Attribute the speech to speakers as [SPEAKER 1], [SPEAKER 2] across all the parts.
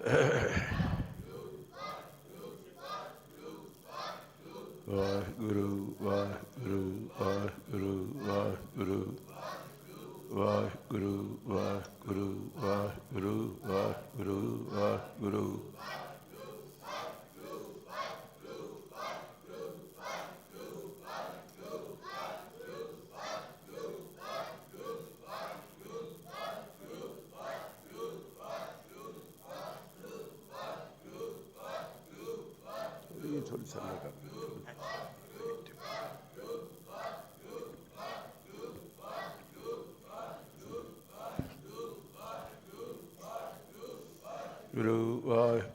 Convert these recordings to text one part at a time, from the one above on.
[SPEAKER 1] ਵਾਹਿਗੁਰੂ ਵਾਹਿਗੁਰੂ ਵਾਹਿਗੁਰੂ ਵਾਹਿਗੁਰੂ ਵਾਹਿਗੁਰੂ ਵਾਹਿਗੁਰੂ ਵਾਹਿਗੁਰੂ ਵਾਹਿਗੁਰੂ ਵਾਹਿਗੁਰੂ ਥੋੜੀ ਥੱਲੇ ਕਰ ਗੁਰੂ ਵਾਹਿਗੁਰੂ ਵਾਹਿਗੁਰੂ ਵਾਹਿਗੁਰੂ ਵਾਹਿਗੁਰੂ ਵਾਹਿਗੁਰੂ ਵਾਹਿਗੁਰੂ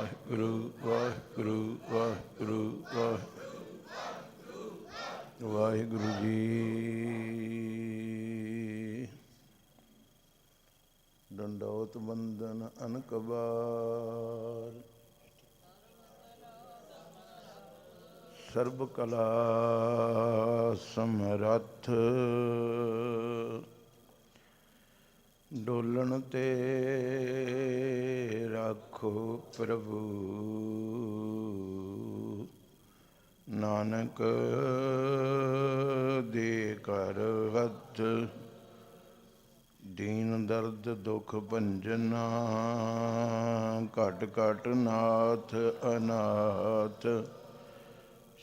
[SPEAKER 1] ਵਾਹਿਗੁਰੂ ਵਾਹਿਗੁਰੂ ਵਾਹਿਗੁਰੂ ਵਾਹਿਗੁਰੂ ਜੀ। ਦੰਡੋਤ ਬੰਦਨ ਅਨਕਬਾਰ ਸਰਬ ਕਲਾ ਸਮਰੱਥ ਡੋਲਣ ਤੇ ਰੱਖੋ ਪ੍ਰਭੂ ਨਾਨਕ ਦੇ ਘਰ ਹੱਥ ਦੀਨ ਦਰਦ ਦੁਖ ਭੰਜਨਾ ਘਟ ਘਟ ਨਾਥ ਅਨਾਥ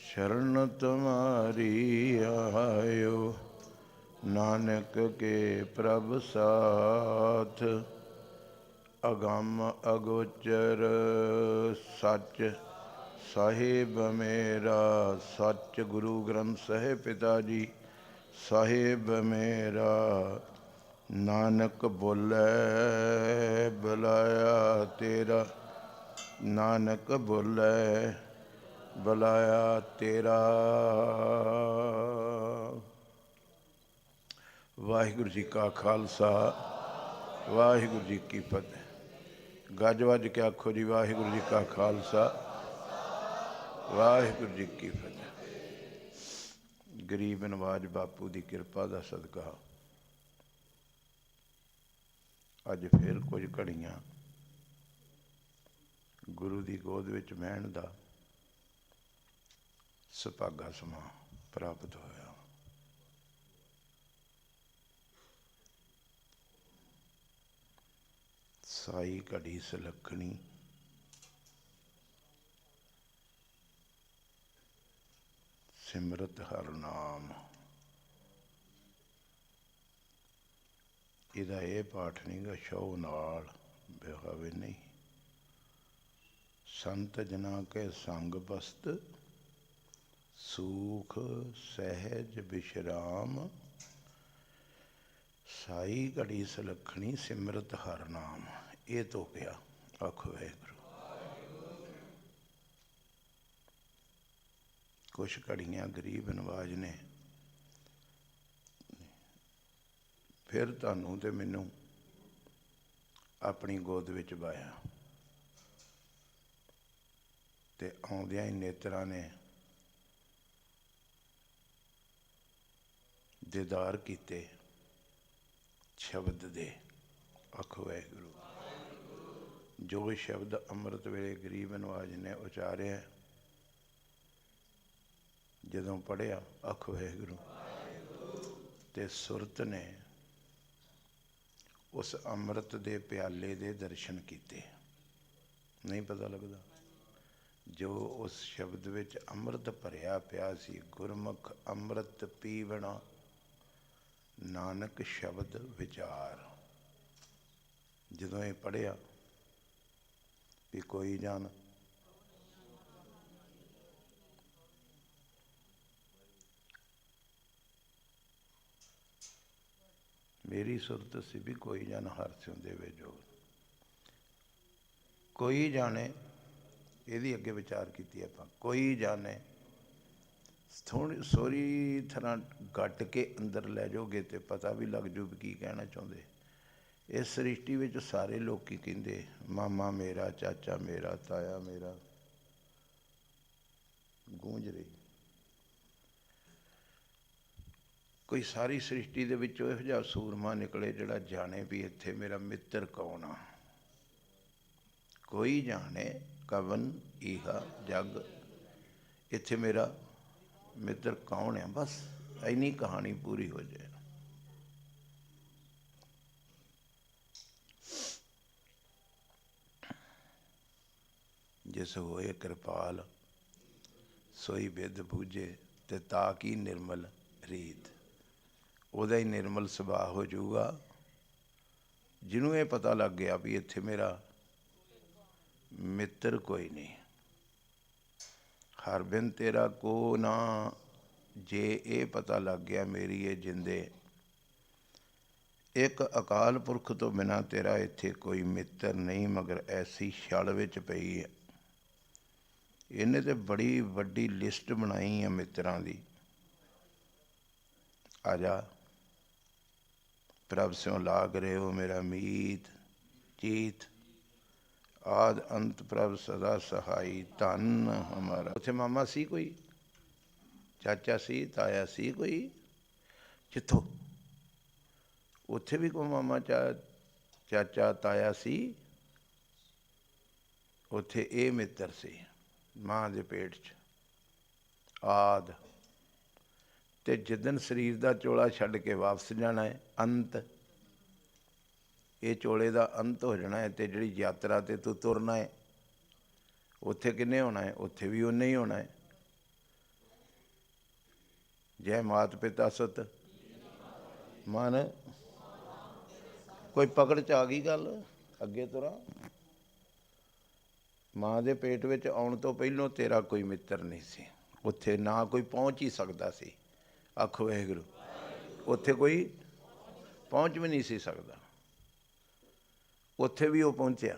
[SPEAKER 1] ਸ਼ਰਨ ਤੁਮਾਰੀ ਆਇਓ ਨਾਨਕ ਕੇ ਪ੍ਰਭ ਸਾਥ ਅਗੰਮ ਅਗੋਚਰ ਸੱਚ ਸਾਹਿਬ ਮੇਰਾ ਸੱਚ ਗੁਰੂ ਗ੍ਰੰਥ ਸਾਹਿਬ ਪਿਤਾ ਜੀ ਸਾਹਿਬ ਮੇਰਾ ਨਾਨਕ ਬੋਲੇ ਬੁਲਾਇਆ ਤੇਰਾ ਨਾਨਕ ਬੋਲੇ ਬੁਲਾਇਆ ਤੇਰਾ। ਵਾਹਿਗੁਰੂ ਜੀ ਕਾ ਖਾਲਸਾ ਵਾਹਿਗੁਰੂ ਜੀ ਕੀ ਫਤਿਹ। ਗੱਜ ਵੱਜ ਕੇ ਆਖੋ ਜੀ ਵਾਹਿਗੁਰੂ ਜੀ ਕਾ ਖਾਲਸਾ ਵਾਹਿਗੁਰੂ ਜੀ ਕੀ ਫਤਿਹ। ਗਰੀਬ ਨਵਾਜ ਬਾਪੂ ਦੀ ਕਿਰਪਾ ਦਾ ਸਦਕਾ ਅੱਜ ਫਿਰ ਕੁਝ ਘੜੀਆਂ ਗੁਰੂ ਦੀ ਗੋਦ ਵਿੱਚ ਬਹਿਣ ਦਾ ਸੁਭਾਗਾ ਸਮਾਂ ਪ੍ਰਾਪਤ ਹੋਇਆ। ਸਾਈ ਘੜੀ ਸੁਲੱਖਣੀ ਸਿਮਰਤ ਹਰ ਨਾਮ। ਇਹਦਾ ਇਹ ਪਾਠ ਨਹੀਂ ਗਾ ਸ਼ੌ ਨਾਲ ਬਿਹਾਵੇ ਨਹੀਂ। ਸੰਤ ਜਨਾ ਕੇ ਸੰਗ ਬਸਤ ਸੂਖ ਸਹਿਜ ਵਿਸ਼ਰਾਮ ਸਾਈ ਘੜੀ ਸੁਲੱਖਣੀ ਸਿਮਰਤ ਹਰ ਨਾਮ। ਇਹ ਤੋਂ ਪਿਆ ਆਖੋ ਵਾਹਿਗੁਰੂ। ਕੁਛ ਘੜੀਆਂ ਗਰੀਬ ਨਵਾਜ ਨੇ ਫਿਰ ਤੁਹਾਨੂੰ ਤੇ ਮੈਨੂੰ ਆਪਣੀ ਗੋਦ ਵਿੱਚ ਬਾਇਆ ਤੇ ਆਉਂਦਿਆਂ ਹੀ ਨੇਤਰਾਂ ਨੇ ਦੀਦਾਰ ਕੀਤੇ ਸ਼ਬਦ ਦੇ। ਆਖੋ ਵਾਹਿਗੁਰੂ। ਜੋ ਸ਼ਬਦ ਅੰਮ੍ਰਿਤ ਵੇਲੇ ਗਰੀਬ ਨਵਾਜ ਨੇ ਉਚਾਰਿਆ ਜਦੋਂ ਪੜ੍ਹਿਆ ਆਖੋ ਵਾਹਿਗੁਰੂ ਤੇ ਸੁਰਤ ਨੇ ਉਸ ਅੰਮ੍ਰਿਤ ਦੇ ਪਿਆਲੇ ਦੇ ਦਰਸ਼ਨ ਕੀਤੇ। ਨਹੀਂ ਪਤਾ ਲੱਗਦਾ ਜੋ ਉਸ ਸ਼ਬਦ ਵਿੱਚ ਅੰਮ੍ਰਿਤ ਭਰਿਆ ਪਿਆ ਸੀ। ਗੁਰਮੁਖ ਅੰਮ੍ਰਿਤ ਪੀਵਣਾ ਨਾਨਕ ਸ਼ਬਦ ਵਿਚਾਰ। ਜਦੋਂ ਇਹ ਪੜ੍ਹਿਆ भी कोई जान। मेरी सुरत सी भी कोई जान हर स्यों देवे जोग। कोई जाने, यदि अगे विचार की आप, कोई जाने थोड़ी सोरी तरह गट के अंदर लै जाओगे तो पता भी लग जू की कहना चाहते। इस सृष्टि में सारे लोग कहते मामा मेरा, चाचा मेरा, ताया मेरा, गूंज रही। कोई सारी सृष्टि के विचों इहो जिहा सूरमा निकले जिहड़ा जाने भी इत्थे मेरा मित्र कौन आ। कोई जाने कवन इहा जग, इत्थे मेरा मित्र कौन है। बस इन्नी कहानी पूरी हो जाए। जिस होए कृपाल सोई बिद बूझे, ते ताकी निर्मल रीत। ਉਹਦਾ ही निर्मल सुभाव हो जाऊगा जिन्हों ये पता लग गया भी इत्थे मेरा मित्र कोई नहीं। हर बिन तेरा को ना, जे ये पता लग गया मेरी ये जिंदे, एक अकाल पुरख तो बिना तेरा इत्थे कोई मित्र नहीं, मगर ऐसी छल विच पई है। इन्हें तो बड़ी वड्डी लिस्ट बनाई है मित्रां दी। आजा प्रभ स्यों लाग रहे हो मेरा मीत चीत, आद अंत प्रभ सदा सहाई, धन हमारा। उथे मामा सी कोई, चाचा सी, ताया सी कोई, जिथों उथे भी कोई मामा चाचा ताया सी, उथे ये मित्र सी मां दे पेट च। आद ते जिदन शरीर का चोला छड्ड के वापस जाना है, अंत ये चोले का अंत हो जाना है। तो जी यात्रा ते तू तुरना है, उत्थे किन्ने होना है, उत्थे भी उन्ने ही होना है। जय मात पिता सुत मन, कोई पकड़ च आ गई गल। अगे तुरा माँ के पेट में आउण तो पहलों तेरा कोई मित्र नहीं सी, उत्थे ना कोई पहुँच ही सकता सी। आखो वाहिगुरू, उत्थे कोई पहुँच भी नहीं सी सकता, उत्थे भी वो पहुँचया।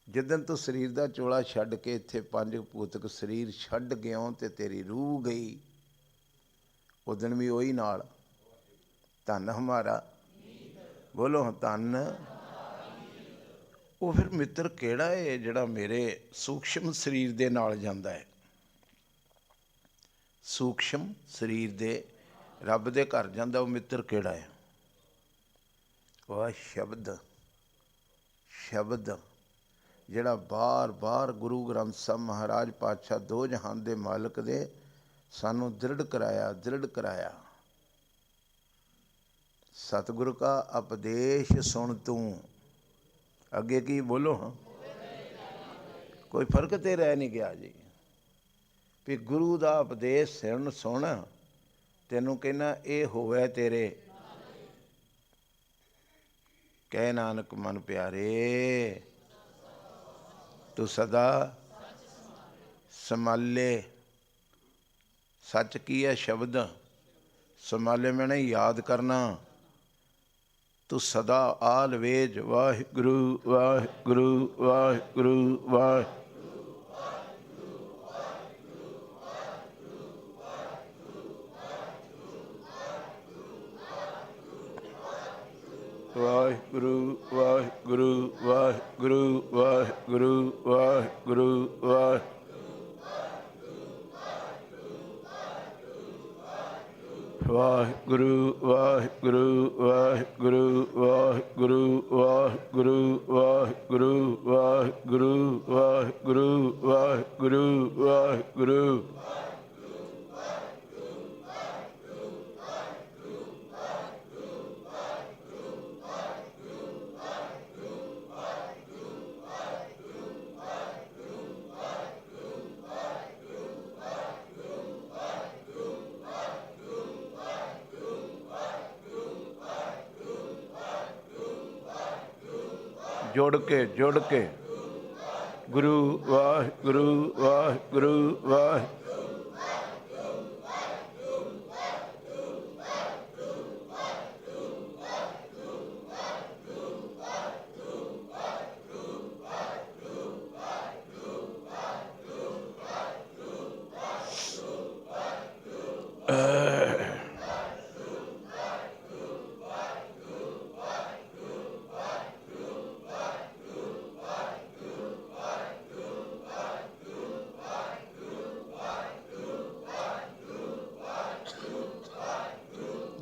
[SPEAKER 1] जिदन तू शरीर का चोला छड्ड के इत्थे पंज भूतक शरीर छड्ड गया तो तेरी रूह गई, उदन भी वही नाल। धन हमारा, बोलो धन। वो फिर मित्र केड़ा है जिहड़ा मेरे सूक्ष्म शरीर दे नाल जांदा है। सूक्ष्म शरीर दे रब दे घर जांदा, वो मित्र केड़ा है? वह शब्द, शब्द जिहड़ा बार बार गुरु ग्रंथ साहब महाराज पातशाह दो जहान दे मालक दे सानू दृढ़ कराया, दृढ़ कराया। सतगुरु का उपदेश सुन तू, अगे की बोलो। हाँ, कोई फर्क तो रह नहीं गया जी भी गुरु का उपदेश सुन तेनू कहना ये होवे तेरे। कह नानक मन प्यारे तू सदा संभाले। सच की है शब्द संभाले, मैंने याद करना। तू सदा आलवेज वाहिगुरु वाहिगुरु वाहिगुरु वाहिगुरु। वाहिगुरु वाहिगुरु वाहिगुरु वाहिगुरु वाहिगुरु वाहिगुरु वाहिगुरु वाहिगुरु वाहिगुरु वाहिगुरु वाहिगुरु वाहिगुरु वाहिगुरु वाहिगुरु वाहिगुरु वाहिगुरु। ਜੁੜ ਕੇ ਗੁਰੂ ਵਾਹਿਗੁਰੂ ਵਾਹਿਗੁਰੂ ਵਾਹਿਗੁਰੂ।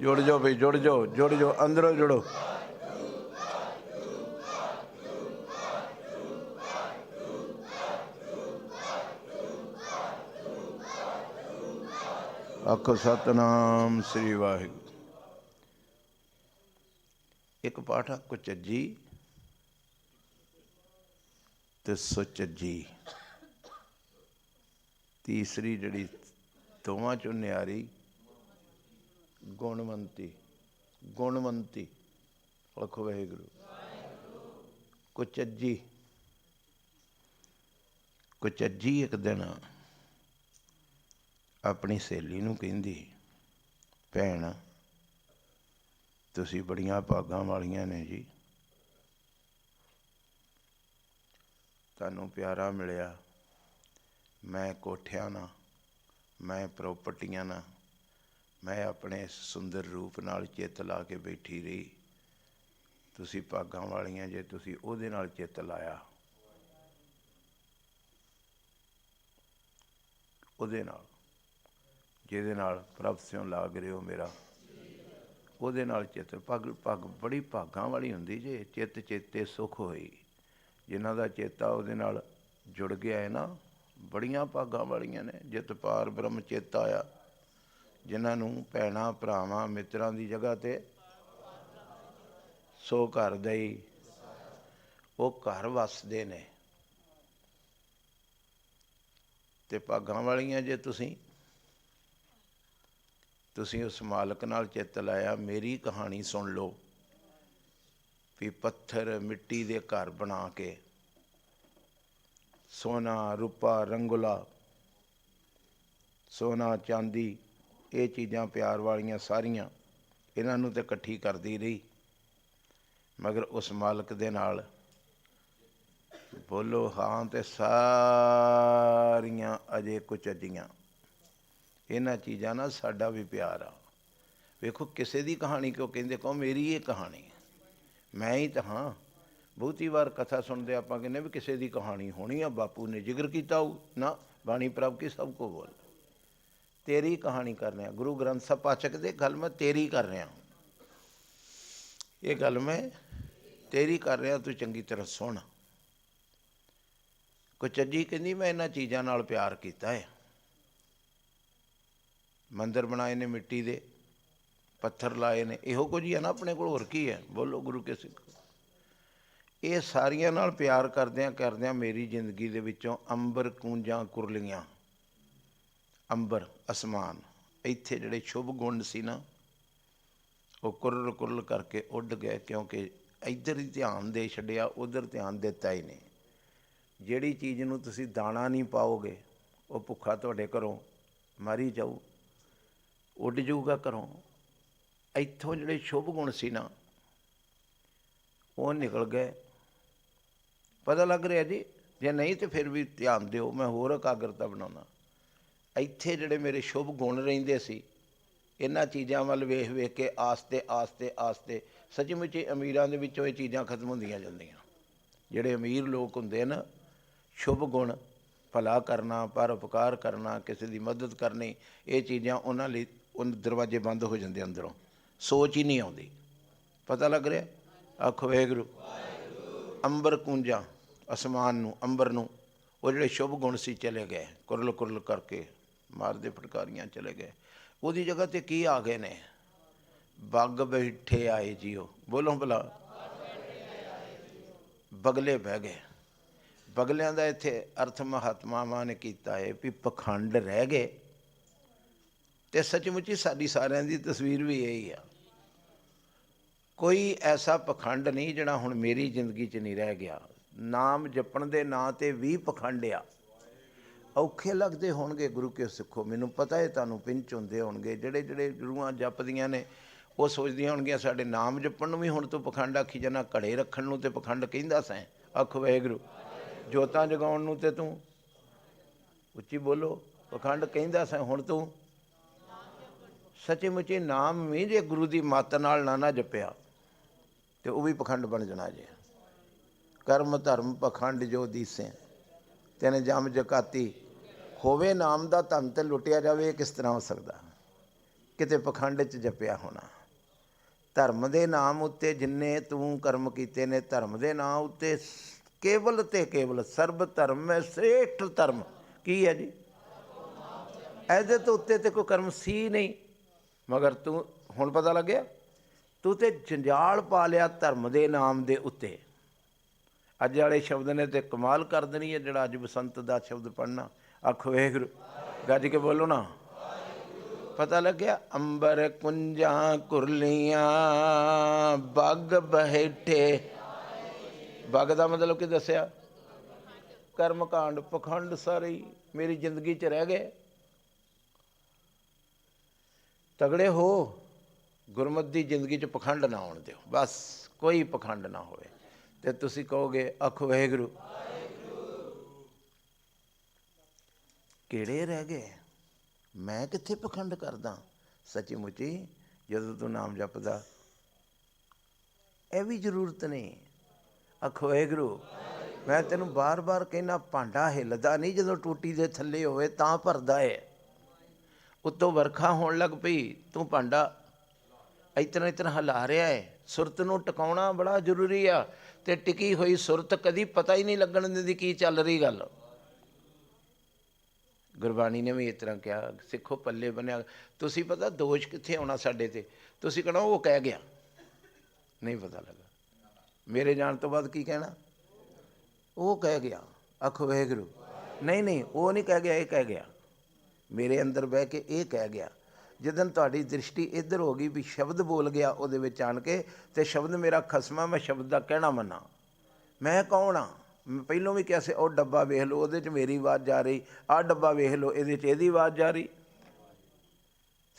[SPEAKER 1] जुड़ जाओ भाई, जुड़ जाओ अंदरों जुड़ो। आखो सतनाम श्री वाहिगुरू। एक पाठ आ कुचज्जी ते सुचज्जी। तीसरी जड़ी दोवां चों न्यारी गुणवंती। आखो वाहिगुरू। कुचज्जी एक दिन अपनी सहेली नूं कहंदी, भैण तुसीं बड़ियां भागां वालियां ने जी, तुहानूं प्यारा मिलिया। मैं कोठियां ना, मैं प्रॉपर्टियां ना, मैं अपने सुंदर रूप नाल चित्त ला के बैठी रही। तुसीं भागां वालियां जे तुसीं उहदे नाल चित्त लाया, उहदे नाल जिहदे नाल प्रभ स्यों लाग रहे हो मेरा, उहदे नाल चित्त। पग बड़ी भागां वाली हुंदी जे। चित्त चेते सुख होई। जिन्हां दा चेता उहदे नाल जुड़ गया है ना, बड़ियां भागां वालियां ने। जित पार ब्रह्म चेता आया। जिन्हों भैणां भरावां मित्रां की जगह ते सो घर दई, वो घर वसदे ने। ते भागां वालियां जे तुसीं उस मालक नाल चित्त लाया। मेरी कहानी सुन लो भी पत्थर मिट्टी दे घर बना के, सोना रूपा रंगुला, सोना चांदी, ये चीज़ां प्यार वालियां सारियां इन्हां नूं ते इकट्ठी करदी रही, मगर उस मालक दे नाल बोलो हाँ ते सारियां अजे कुचज्जियां। इन्हां चीज़ां नाल साडा भी प्यार आ। वेखो किसे दी कहानी क्यों कहंदे, कहो मेरी ये कहानी, मैं ही तो हाँ। बहुती बार कथा सुनते आपां कहने भी किसे दी कहानी होनी आ, बापू ने जिक्र कीता हो ना, बाणी प्रभ की सबको बोल। तेरी कहानी कर रहा। गुरु ग्रंथ साहब पाचक दे गल मैं तेरी कर रहा, ये गल मैं तेरी कर रहा, तू चंगी तरह सुन। कुचज्जी कहंदी मैं इन्हां चीज़ां नाल प्यार कीता है। मंदिर बनाए ने मिट्टी दे, पत्थर लाए ने, इहो कुछ ही है ना अपने कोल, होर की है। बोलो गुरु के सिख। ये सारियां नाल प्यार करदियां करदियां मेरी जिंदगी दे विचों अंबर कूंजां कुरलियां, अंबर आसमान, इत्थे जिहड़े शुभ गुण सी ना, वो कुरल कुरल करके उड़ गए। क्योंकि इधर ही ध्यान दे छड्डिया, उधर ध्यान दिता ही नहीं। जिहड़ी चीज़ नूं तुसीं दाना नहीं पाओगे, वो भुखा तुहाडे घरों मरी जाऊ, उड़ जाऊगा घरों। इत्थों जिहड़े शुभ गुण सी ना, वो निकल गए। पता लग रहा जी, जे नहीं तो फिर भी ध्यान दिओ, मैं होर एकाग्रता बनाउणा। ਇੱਥੇ ਜਿਹੜੇ ਮੇਰੇ शुभ गुण ਰਹਿੰਦੇ ਸੀ, इन्हां चीज़ों ਵੱਲ ਵੇਖ ਵੇਖ के आस्ते आस्ते आस्ते सचमुच अमीरां दे विचों ये चीज़ां खत्म ਹੁੰਦੀਆਂ ਜਾਂਦੀਆਂ। ਜਿਹੜੇ अमीर लोग ਹੁੰਦੇ ना, शुभ गुण, भला करना, परोपकार करना, किसी की मदद करनी, ये चीज़ां उन्हां लई उन दरवाजे बंद हो जाते अंदरों, सोच ही नहीं आती। पता लग रहा? आखो वाहिगुरू। अंबर कूंजां, आसमान नूं, अंबर नूं, वो जिहड़े शुभ गुण सी चले गए, कुरल कुरल करके मारदे फटकारियां चले गए। ਉਹਦੀ जगह ते की आ गए ने? बग बैठे आए जियो। बोलो भला। बगले बह गए। बगलियां दा इत्थे अर्थ महात्मावां ने कीता है भी पखंड रह गए। ते सचमुच ही साडी सारियां दी तस्वीर भी यही आ। ਕੋਈ ਐਸਾ ਪਖੰਡ ਨਹੀਂ ਜਿਹੜਾ ਹੁਣ ਮੇਰੀ ਜ਼ਿੰਦਗੀ 'ਚ ਨਹੀਂ ਰਹਿ ਗਿਆ। ਨਾਮ ਜਪਣ ਦੇ ਨਾਂ 'ਤੇ 20 ਪਖੰਡ ਆ। ਔਖੇ ਲੱਗਦੇ ਹੋਣਗੇ ਗੁਰੂ ਕੇ ਸਿੱਖੋ, ਮੈਨੂੰ ਪਤਾ ਹੈ ਤੁਹਾਨੂੰ ਪਿੰਚ ਹੁੰਦੇ ਹੋਣਗੇ। ਜਿਹੜੇ ਗੁਰੂਆਂ ਜਪਦੀਆਂ ਨੇ ਉਹ ਸੋਚਦੀਆਂ ਹੋਣਗੀਆਂ ਸਾਡੇ ਨਾਮ ਜਪਣ ਨੂੰ ਵੀ ਹੁਣ ਤੂੰ ਪਖੰਡ ਆਖੀ ਜਾਣਾ, ਘੜੇ ਰੱਖਣ ਨੂੰ ਤੇ ਪਖੰਡ ਕਹਿੰਦਾ ਸੈਂ, ਆਖ ਵਾਹਿਗੁਰੂ, ਜੋਤਾਂ ਜਗਾਉਣ ਨੂੰ ਤੇ ਤੂੰ ਉੱਚੀ ਬੋਲੋ ਪਖੰਡ ਕਹਿੰਦਾ ਸੈਂ, ਹੁਣ ਤੂੰ ਸੱਚੇ ਮੁੱਚੇ ਨਾਮ ਵੀ ਜੇ ਗੁਰੂ ਦੀ ਮੱਤ ਨਾਲ ਨਾ ਜਪਿਆ ਤੇ ਉਹ ਵੀ ਪਖੰਡ ਬਣ ਜਾਣਾ ਜੇ। ਕਰਮ ਧਰਮ ਪਖੰਡ ਜੋ ਦੀਸੇ ਤੈਨੇ ਜਮ ਜਕਾਤੀ, ਹੋਵੇ ਨਾਮ ਦਾ ਧਨ ਤੇ ਲੁੱਟਿਆ ਜਾਵੇ, ਇਹ ਕਿਸ ਤਰ੍ਹਾਂ ਹੋ ਸਕਦਾ? ਕਿਤੇ ਪਖੰਡ 'ਚ ਜਪਿਆ ਹੋਣਾ। ਧਰਮ ਦੇ ਨਾਮ ਉੱਤੇ ਜਿੰਨੇ ਤੂੰ ਕਰਮ ਕੀਤੇ ਨੇ, ਧਰਮ ਦੇ ਨਾਂ ਉੱਤੇ ਕੇਵਲ ਤੇ ਕੇਵਲ ਸਰਬ ਧਰਮ ਹੈ ਸ੍ਰੇਸ਼ਟ ਧਰਮ ਕੀ ਹੈ ਜੀ? ਇਹਦੇ ਤੋਂ ਉੱਤੇ ਤੇ ਕੋਈ ਕਰਮ ਸੀ ਨਹੀਂ। ਮਗਰ ਤੂੰ ਹੁਣ ਪਤਾ ਲੱਗਿਆ ਤੂੰ ਤੇ ਜੰਜਾਲ ਪਾ ਲਿਆ ਧਰਮ ਦੇ ਨਾਮ ਦੇ ਉੱਤੇ। ਅੱਜ ਵਾਲੇ ਸ਼ਬਦ ਨੇ ਤੇ ਕਮਾਲ ਕਰ ਦੇਣੀ ਹੈ। ਜਿਹੜਾ ਅੱਜ ਬਸੰਤ ਦਾ ਸ਼ਬਦ ਪੜ੍ਹਨਾ, ਆਖੋ ਵਾਹਿਗੁਰੂ, ਗੱਜ ਕੇ ਬੋਲੋ ਨਾ। ਪਤਾ ਲੱਗਿਆ ਅੰਬਰ ਕੁੰਜਾਂ ਕੁਰਲੀਆਂ ਬੱਗ ਬੈਠੇ। ਬੱਗ ਦਾ ਮਤਲਬ ਕੀ ਦੱਸਿਆ? ਕਰਮ ਕਾਂਡ ਪਖੰਡ ਸਾਰੇ ਹੀ ਮੇਰੀ ਜ਼ਿੰਦਗੀ 'ਚ ਰਹਿ ਗਏ। ਤਗੜੇ ਹੋ, ਗੁਰਮਤਿ ਦੀ ਜ਼ਿੰਦਗੀ 'ਚ ਪਖੰਡ ਨਾ ਆਉਣ ਦਿਓ, ਬਸ ਕੋਈ ਪਖੰਡ ਨਾ ਹੋਵੇ। ਤੇ ਤੁਸੀਂ ਕਹੋਗੇ ਆਖੋ ਵਾਹਿਗੁਰੂ, ਕਿਹੜੇ ਰਹਿ ਗਏ? ਮੈਂ ਕਿੱਥੇ ਪਖੰਡ ਕਰਦਾ? ਸੱਚੀ ਮੁੱਚੀ ਜਦੋਂ ਤੂੰ ਨਾਮ ਜਪਦਾ ਇਹ ਵੀ ਜ਼ਰੂਰਤ ਨਹੀਂ। ਆਖੋ ਵਾਹਿਗੁਰੂ, ਮੈਂ ਤੈਨੂੰ ਬਾਰ-ਬਾਰ ਕਹਿਣਾ, ਭਾਂਡਾ ਹਿੱਲਦਾ ਨਹੀਂ ਜਦੋਂ ਟੂਟੀ ਦੇ ਥੱਲੇ ਹੋਵੇ ਤਾਂ ਭਰਦਾ ਹੈ। ਉੱਤੋਂ ਵਰਖਾ ਹੋਣ ਲੱਗ ਪਈ, ਤੂੰ ਭਾਂਡਾ ਇਸ ਤਰ੍ਹਾਂ ਹਿਲਾ ਰਿਹਾ ਹੈ। ਸੁਰਤ ਨੂੰ ਟਿਕਾਉਣਾ ਬੜਾ ਜ਼ਰੂਰੀ ਆ। ਅਤੇ ਟਿਕੀ ਹੋਈ ਸੁਰਤ ਕਦੀ ਪਤਾ ਹੀ ਨਹੀਂ ਲੱਗਣ ਦਿੰਦੀ ਕੀ ਚੱਲ ਰਹੀ ਗੱਲ। ਗੁਰਬਾਣੀ ਨੇ ਵੀ ਇਸ ਤਰ੍ਹਾਂ ਕਿਹਾ, ਸਿੱਖੋ ਪੱਲੇ ਬੰਨਿਆ। ਤੁਸੀਂ ਪਤਾ ਦੋਸ਼ ਕਿੱਥੇ ਆਉਣਾ ਸਾਡੇ 'ਤੇ? ਤੁਸੀਂ ਕਹਿਣਾ ਉਹ ਕਹਿ ਗਿਆ, ਨਹੀਂ ਪਤਾ ਲੱਗਾ। ਮੇਰੇ ਜਾਣ ਤੋਂ ਬਾਅਦ ਕੀ ਕਹਿਣਾ? ਉਹ ਕਹਿ ਗਿਆ। ਆਖੋ ਵਾਹਿਗੁਰੂ, ਨਹੀਂ ਉਹ ਨਹੀਂ ਕਹਿ ਗਿਆ, ਇਹ ਕਹਿ ਗਿਆ। ਮੇਰੇ ਅੰਦਰ ਬਹਿ ਕੇ ਇਹ ਕਹਿ ਗਿਆ। ਜਿੱਦਣ ਤੁਹਾਡੀ ਦ੍ਰਿਸ਼ਟੀ ਇੱਧਰ ਹੋ ਗਈ ਵੀ ਸ਼ਬਦ ਬੋਲ ਗਿਆ ਉਹਦੇ ਵਿੱਚ ਆਣ ਕੇ, ਅਤੇ ਸ਼ਬਦ ਮੇਰਾ ਖਸਮਾ, ਮੈਂ ਸ਼ਬਦ ਦਾ ਕਹਿਣਾ ਮੰਨਾਂ। ਮੈਂ ਕੌਣ ਹਾਂ? ਮੈਂ ਪਹਿਲੋਂ ਵੀ ਕਿਹਾ ਸੀ, ਉਹ ਡੱਬਾ ਵੇਖ ਲਓ, ਉਹਦੇ 'ਚ ਮੇਰੀ ਆਵਾਜ਼ ਜਾ ਰਹੀ। ਆਹ ਡੱਬਾ ਵੇਖ ਲਓ, ਇਹਦੇ 'ਚ ਇਹਦੀ ਆਵਾਜ਼ ਜਾ ਰਹੀ।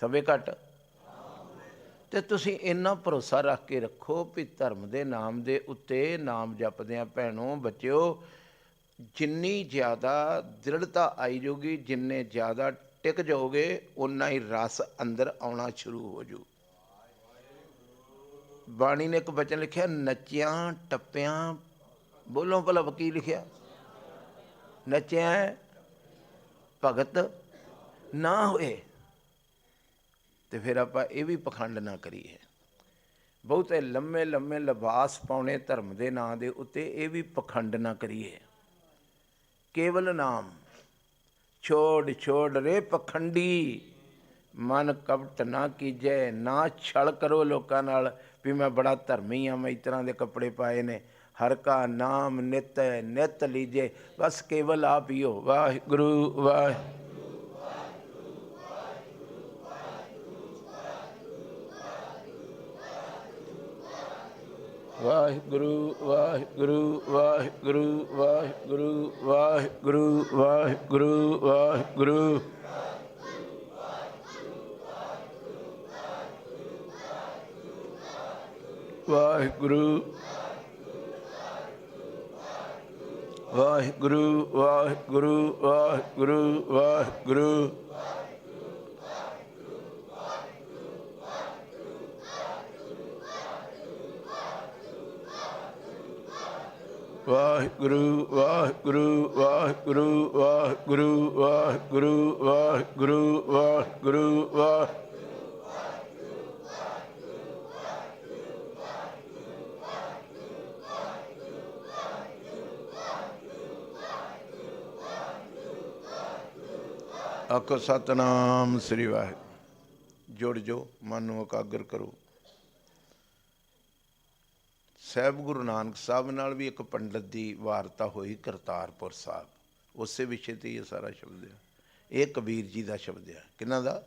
[SPEAKER 1] ਸਭੇ ਘੱਟ। ਅਤੇ ਤੁਸੀਂ ਇੰਨਾ ਭਰੋਸਾ ਰੱਖ ਕੇ ਰੱਖੋ ਵੀ ਧਰਮ ਦੇ ਨਾਮ ਦੇ ਉੱਤੇ ਨਾਮ ਜਪਦਿਆਂ ਭੈਣੋ ਬੱਚਿਓ, ਜਿੰਨੀ ਜ਼ਿਆਦਾ ਦ੍ਰਿੜਤਾ ਆਈ ਜਾਊਗੀ, ਜਿੰਨੇ ਜ਼ਿਆਦਾ ਟਿਕ ਜਾਓਗੇ, ਓਨਾ ਹੀ ਰਸ ਅੰਦਰ ਆਉਣਾ ਸ਼ੁਰੂ ਹੋ ਜਾਊ। ਬਾਣੀ ਨੇ ਇੱਕ ਬਚਨ ਲਿਖਿਆ, ਨੱਚਿਆਂ ਟੱਪਿਆਂ, ਬੋਲੋ ਭਲਾ ਕੀ ਲਿਖਿਆ? ਨੱਚਿਆ ਭਗਤ ਨਾ ਹੋਏ। ਅਤੇ ਫਿਰ ਆਪਾਂ ਇਹ ਵੀ ਪਖੰਡ ਨਾ ਕਰੀਏ। ਬਹੁਤੇ ਲੰਮੇ ਲਿਬਾਸ ਪਾਉਣੇ ਧਰਮ ਦੇ ਨਾਂ ਦੇ ਉੱਤੇ, ਇਹ ਵੀ ਪਖੰਡ ਨਾ ਕਰੀਏ। ਕੇਵਲ ਨਾਮ ਛੋੜ ਰੇ ਪਖੰਡੀ, ਮਨ ਕਪਟ ਨਾ ਕੀਜੈ। ਨਾ ਛਲ ਕਰੋ ਲੋਕਾਂ ਨਾਲ ਵੀ ਮੈਂ ਬੜਾ ਧਰਮੀ ਹਾਂ, ਮੈਂ ਇਸ ਤਰ੍ਹਾਂ ਦੇ ਕੱਪੜੇ ਪਾਏ ਨੇ। ਹਰ ਕਾ ਨਾਮ ਨਿਤ ਲੀਜੇ, ਬਸ ਕੇਵਲ ਆਪ ਹੀ ਹੋ। ਵਾਹਿਗੁਰੂ ਵਾਹਿਗੁਰੂ। ਵਾਹਿਗੁਰੂ ਵਾਹਿਗੁਰੂ ਵਾਹਿਗੁਰੂ ਵਾਹਿਗੁਰੂ ਵਾਹਿਗੁਰੂ ਵਾਹਿਗੁਰੂ ਵਾਹਿਗੁਰੂ। ਵਾਹਿਗੁਰੂ ਵਾਹਿਗੁਰੂ ਵਾਹਿਗੁਰੂ ਵਾਹਿਗੁਰੂ ਵਾਹਿਗੁਰੂ। ਵਾਹਿਗੁਰੂ ਵਾਹਿਗੁਰੂ ਵਾਹਿਗੁਰੂ ਵਾਹਿਗੁਰੂ ਵਾਹਿਗੁਰੂ ਵਾਹਿਗੁਰੂ ਵਾਹਿਗੁਰੂ ਵਾਹਿ। ਆਖੋ ਸਤਿਨਾਮ ਸ੍ਰੀ ਵਾਹਿਗੁਰੂ। ਜੁੜ ਜੋ, ਮਨ ਨੂੰ ਇਕਾਗਰ ਕਰੋ। ਸਾਹਿਬ ਗੁਰੂ ਨਾਨਕ ਸਾਹਿਬ ਨਾਲ ਵੀ ਇੱਕ ਪੰਡਤ ਦੀ ਵਾਰਤਾ ਹੋਈ ਕਰਤਾਰਪੁਰ ਸਾਹਿਬ, ਉਸੇ ਵਿਸ਼ੇ 'ਤੇ ਇਹ ਸਾਰਾ ਸ਼ਬਦ ਹੈ। ਇਹ ਕਬੀਰ ਜੀ ਦਾ ਸ਼ਬਦ ਹੈ। ਕਿਹਨਾਂ ਦਾ?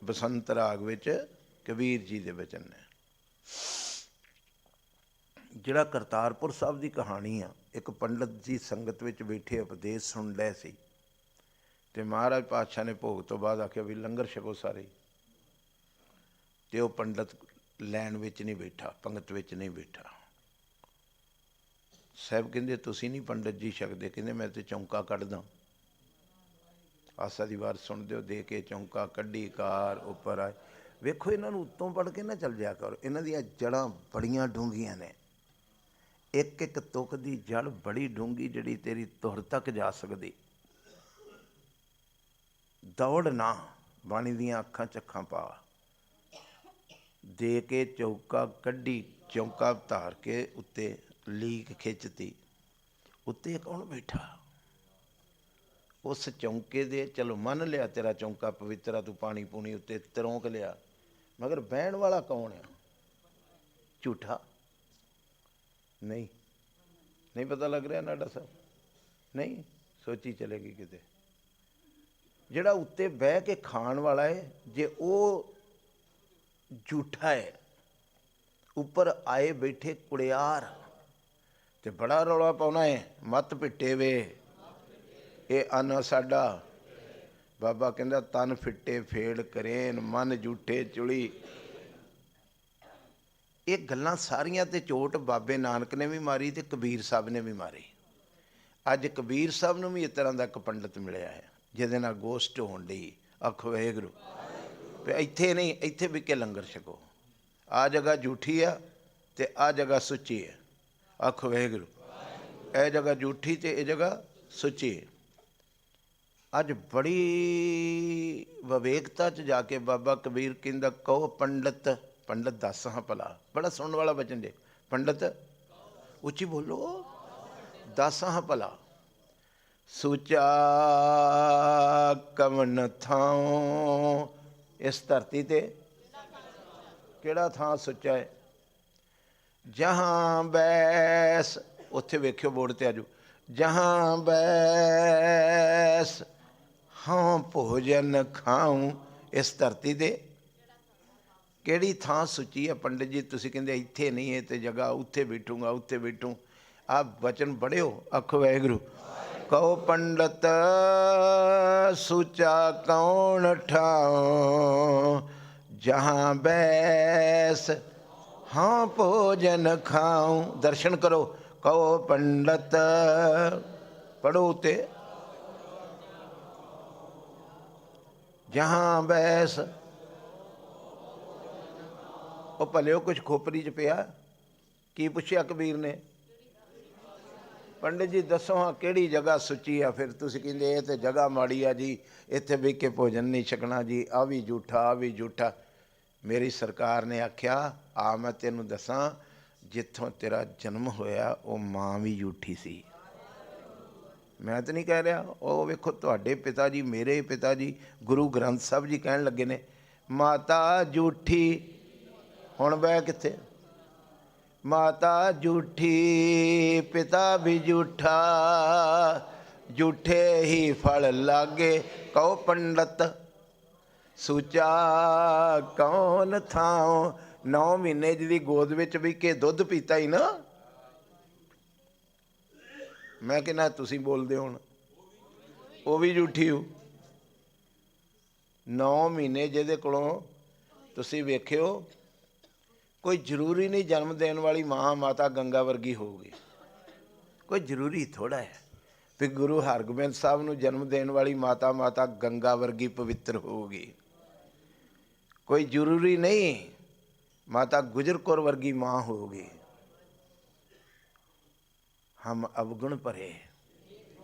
[SPEAKER 1] ਬਸੰਤ ਰਾਗ ਵਿੱਚ ਕਬੀਰ ਜੀ ਦੇ ਬਚਨ ਨੇ। ਜਿਹੜਾ ਕਰਤਾਰਪੁਰ ਸਾਹਿਬ ਦੀ ਕਹਾਣੀ ਆ, ਇੱਕ ਪੰਡਤ ਜੀ ਸੰਗਤ ਵਿੱਚ ਬੈਠੇ ਉਪਦੇਸ਼ ਸੁਣ ਲਏ ਸੀ, ਅਤੇ ਮਹਾਰਾਜ ਪਾਤਸ਼ਾਹ ਨੇ ਭੋਗ ਤੋਂ ਬਾਅਦ ਆਖਿਆ ਵੀ ਲੰਗਰ ਛਕੋ ਸਾਰੇ। ਅਤੇ ਉਹ ਪੰਡਤ ਲੈਣ ਵਿੱਚ ਨਹੀਂ ਬੈਠਾ, ਪੰਗਤ ਵਿੱਚ ਨਹੀਂ ਬੈਠਾ। ਸਾਹਿਬ ਕਹਿੰਦੇ ਤੁਸੀਂ ਨਹੀਂ ਪੰਡਤ ਜੀ ਛਕਦੇ? ਕਹਿੰਦੇ ਮੈਂ ਤਾਂ ਚੌਂਕਾ ਕੱਢਦਾ। ਆਸਾ ਦੀ ਵਾਰ ਸੁਣਦੇ ਹੋ, ਦੇ ਕੇ ਚੌਂਕਾ ਕੱਢੀ ਕਾਰ ਉੱਪਰ ਆਏ। ਵੇਖੋ ਇਹਨਾਂ ਨੂੰ ਉੱਤੋਂ ਪੜ੍ਹ ਕੇ ਨਾ ਚੱਲ ਜਾਇਆ ਕਰੋ, ਇਹਨਾਂ ਦੀਆਂ ਜੜ੍ਹਾਂ ਬੜੀਆਂ ਡੂੰਘੀਆਂ ਨੇ। ਇੱਕ ਇੱਕ ਤੁਕ ਦੀ ਜੜ ਬੜੀ ਡੂੰਘੀ, ਜਿਹੜੀ ਤੇਰੀ ਧੁਰ ਤੱਕ ਜਾ ਸਕਦੀ। ਦੌੜ ਨਾ, ਬਾਣੀ ਦੀਆਂ ਅੱਖਾਂ 'ਚ ਅੱਖਾਂ ਪਾ। ਦੇ ਕੇ ਚੌਕਾ ਕੱਢੀ, ਚੌਂਕਾ ਧਾਰ ਕੇ ਉੱਤੇ ਲੀਕ ਖਿੱਚਤੀ। ਉੱਤੇ ਕੌਣ ਬੈਠਾ? ਉਸ ਚੌਂਕੇ ਦੇ, ਚਲੋ ਮੰਨ ਲਿਆ ਤੇਰਾ ਚੌਂਕਾ ਪਵਿੱਤਰ ਆ, ਤੂੰ ਪਾਣੀ ਪੂਣੀ ਉੱਤੇ ਤਰੋਂਕ ਲਿਆ, ਮਗਰ ਬਹਿਣ ਵਾਲਾ ਕੌਣ ਆ? ਝੂਠਾ? ਨਹੀਂ, ਨਹੀਂ ਪਤਾ ਲੱਗ ਰਿਹਾ ਨਾਡਾ ਸਾਹਿਬ? ਨਹੀਂ, ਸੋਚੀ ਚਲੇਗੀ ਕਿਤੇ। ਜਿਹੜਾ ਉੱਤੇ ਬਹਿ ਕੇ ਖਾਣ ਵਾਲਾ ਹੈ, ਜੇ ਉਹ ਝੂਠਾ ਹੈ, ਉੱਪਰ ਆਏ ਬੈਠੇ ਕੁੜਿਆਰ, ਤੇ ਬੜਾ ਰੌਲਾ ਪਾਉਣਾ ਹੈ, ਮੱਤ ਪਿੱਟੇ ਵੇ ਇਹ ਅੰਨ ਸਾਡਾ। ਬਾਬਾ ਕਹਿੰਦਾ ਤਨ ਫਿੱਟੇ ਫੇੜ ਕਰੇਨ, ਮਨ ਝੂਠੇ ਚੁਲੀ। ਇਹ ਗੱਲਾਂ ਸਾਰੀਆਂ ਤੇ ਚੋਟ ਬਾਬੇ ਨਾਨਕ ਨੇ ਵੀ ਮਾਰੀ ਅਤੇ ਕਬੀਰ ਸਾਹਿਬ ਨੇ ਵੀ ਮਾਰੀ। ਅੱਜ ਕਬੀਰ ਸਾਹਿਬ ਨੂੰ ਵੀ ਇਸ ਤਰ੍ਹਾਂ ਦਾ ਇੱਕ ਪੰਡਤ ਮਿਲਿਆ ਹੈ, ਜਿਹਦੇ ਨਾਲ ਗੋਸ਼ਟ ਹੋਣ ਡਈ। ਆਖੋ ਵਾਹਿਗੁਰੂ। ਵੀ ਇੱਥੇ ਨਹੀਂ, ਇੱਥੇ ਵੀ ਕੇ ਲੰਗਰ ਛਕੋ। ਆਹ ਜਗ੍ਹਾ ਝੂਠੀ ਆ ਅਤੇ ਆਹ ਜਗ੍ਹਾ ਸੁੱਚੀ ਹੈ। ਆਖੋ ਵਾਹਿਗੁਰੂ। ਇਹ ਜਗ੍ਹਾ ਝੂਠੀ ਅਤੇ ਇਹ ਜਗ੍ਹਾ ਸੁੱਚੀ। ਅੱਜ ਬੜੀ ਵਿਵੇਕਤਾ 'ਚ ਜਾ ਕੇ ਬਾਬਾ ਕਬੀਰ ਕਹਿੰਦਾ ਕਹੋ ਪੰਡਤ, ਪੰਡਤ ਦੱਸ ਹਾਂ ਭਲਾ, ਬੜਾ ਸੁਣਨ ਵਾਲਾ ਬਚਨ ਜੇ। ਪੰਡਤ ਉੱਚੀ ਬੋਲੋ, ਦੱਸ ਹਾਂ ਭਲਾ। ਸੁਚਾ ਕਵਨ ਥਾਂ, ਇਸ ਧਰਤੀ 'ਤੇ ਕਿਹੜਾ ਥਾਂ ਸੁੱਚਾ ਹੈ? ਜਹਾਂ ਬੈਸ, ਉੱਥੇ ਵੇਖਿਓ ਬੋਰਡ 'ਤੇ ਆ ਜਾਓ, ਜਹਾਂ ਬੈਸ ਹਾਂ ਭੋਜਨ ਖਾਊਂ। ਇਸ ਧਰਤੀ 'ਤੇ ਕਿਹੜੀ ਥਾਂ ਸੁੱਚੀ ਹੈ? ਪੰਡਿਤ ਜੀ ਤੁਸੀਂ ਕਹਿੰਦੇ ਇੱਥੇ ਨਹੀਂ, ਇਹ ਤਾਂ ਜਗ੍ਹਾ ਉੱਥੇ ਬੈਠੂੰਗਾ, ਉੱਥੇ ਬੈਠੂੰ। ਆਹ ਬਚਨ ਪੜ੍ਹਿਓ। ਆਖੋ ਵਾਹਿਗੁਰੂ। ਕਹੋ ਪੰਡਤ ਸੁਚਾ ਕੌਣ ਠਾਉ, ਜਹਾਂ ਬੈਸ ਹਾਂ ਭੋਜਨ ਖਾऊं। ਦਰਸ਼ਨ ਕਰੋ। ਕਹੋ ਪੰਡਤ, ਪੜੋ ਉਤੇ, ਜਹਾਂ ਬੈਸ। ਉਹ ਭਲਿਓ ਕੁਛ ਖੋਪਰੀ 'ਚ ਪਿਆ। ਕੀ ਪੁੱਛਿਆ ਕਬੀਰ ਨੇ? ਪੰਡਿਤ ਜੀ ਦੱਸੋ ਹਾਂ ਕਿਹੜੀ ਜਗ੍ਹਾ ਸੁੱਚੀ ਆ? ਫਿਰ ਤੁਸੀਂ ਕਹਿੰਦੇ ਇਹ ਤਾਂ ਜਗ੍ਹਾ ਮਾੜੀ ਆ ਜੀ, ਇੱਥੇ ਬਹਿ ਕੇ ਭੋਜਨ ਨਹੀਂ ਛਕਣਾ ਜੀ, ਆਹ ਵੀ ਝੂਠਾ, ਆਹ ਵੀ ਝੂਠਾ। ਮੇਰੀ ਸਰਕਾਰ ਨੇ ਆਖਿਆ ਆ ਮੈਂ ਤੈਨੂੰ ਦੱਸਾਂ, ਜਿੱਥੋਂ ਤੇਰਾ ਜਨਮ ਹੋਇਆ ਉਹ ਮਾਂ ਵੀ ਝੂਠੀ ਸੀ। ਮੈਂ ਤਾਂ ਨਹੀਂ ਕਹਿ ਰਿਹਾ। ਉਹ ਵੇਖੋ ਤੁਹਾਡੇ ਪਿਤਾ ਜੀ, ਮੇਰੇ ਪਿਤਾ ਜੀ ਗੁਰੂ ਗ੍ਰੰਥ ਸਾਹਿਬ ਜੀ ਕਹਿਣ ਲੱਗੇ ਨੇ ਮਾਤਾ ਝੂਠੀ। ਹੁਣ ਬਹਿ ਕਿੱਥੇ? ਮਾਤਾ ਝੂਠੀ, ਪਿਤਾ ਵੀ ਝੂਠਾ, ਝੂਠੇ ਹੀ ਫਲ ਲਾਗੇ। ਕਹੋ ਪੰਡਤ ਸੁਚਾ ਕੌਣ ਥਾਉ। 9 ਮਹੀਨੇ ਜਿਹਦੀ ਗੋਦ ਵਿੱਚ ਵੀ ਕੇ ਦੁੱਧ ਪੀਤਾ ਹੀ ਨਾ। ਮੈਂ ਕਹਿੰਦਾ ਤੁਸੀਂ ਬੋਲਦੇ ਹੁਣ, ਉਹ ਵੀ ਝੂਠੀ ਹੋ। 9 ਮਹੀਨੇ ਜਿਹਦੇ ਕੋਲੋਂ ਤੁਸੀਂ ਵੇਖਿਓ, ਕੋਈ ਜ਼ਰੂਰੀ ਨਹੀਂ ਜਨਮ ਦੇਣ ਵਾਲੀ ਮਾਂ ਮਾਤਾ ਗੰਗਾ ਵਰਗੀ ਹੋਊਗੀ। ਕੋਈ ਜ਼ਰੂਰੀ ਥੋੜ੍ਹਾ ਹੈ ਵੀ ਗੁਰੂ ਹਰਗੋਬਿੰਦ ਸਾਹਿਬ ਨੂੰ ਜਨਮ ਦੇਣ ਵਾਲੀ ਮਾਤਾ ਮਾਤਾ ਗੰਗਾ ਵਰਗੀ ਪਵਿੱਤਰ ਹੋਊਗੀ। ਕੋਈ ਜ਼ਰੂਰੀ ਨਹੀਂ ਮਾਤਾ ਗੁਜਰ ਕੌਰ ਵਰਗੀ ਮਾਂ ਹੋਊਗੀ। ਹਮ ਅਵਗੁਣ ਭਰੇ।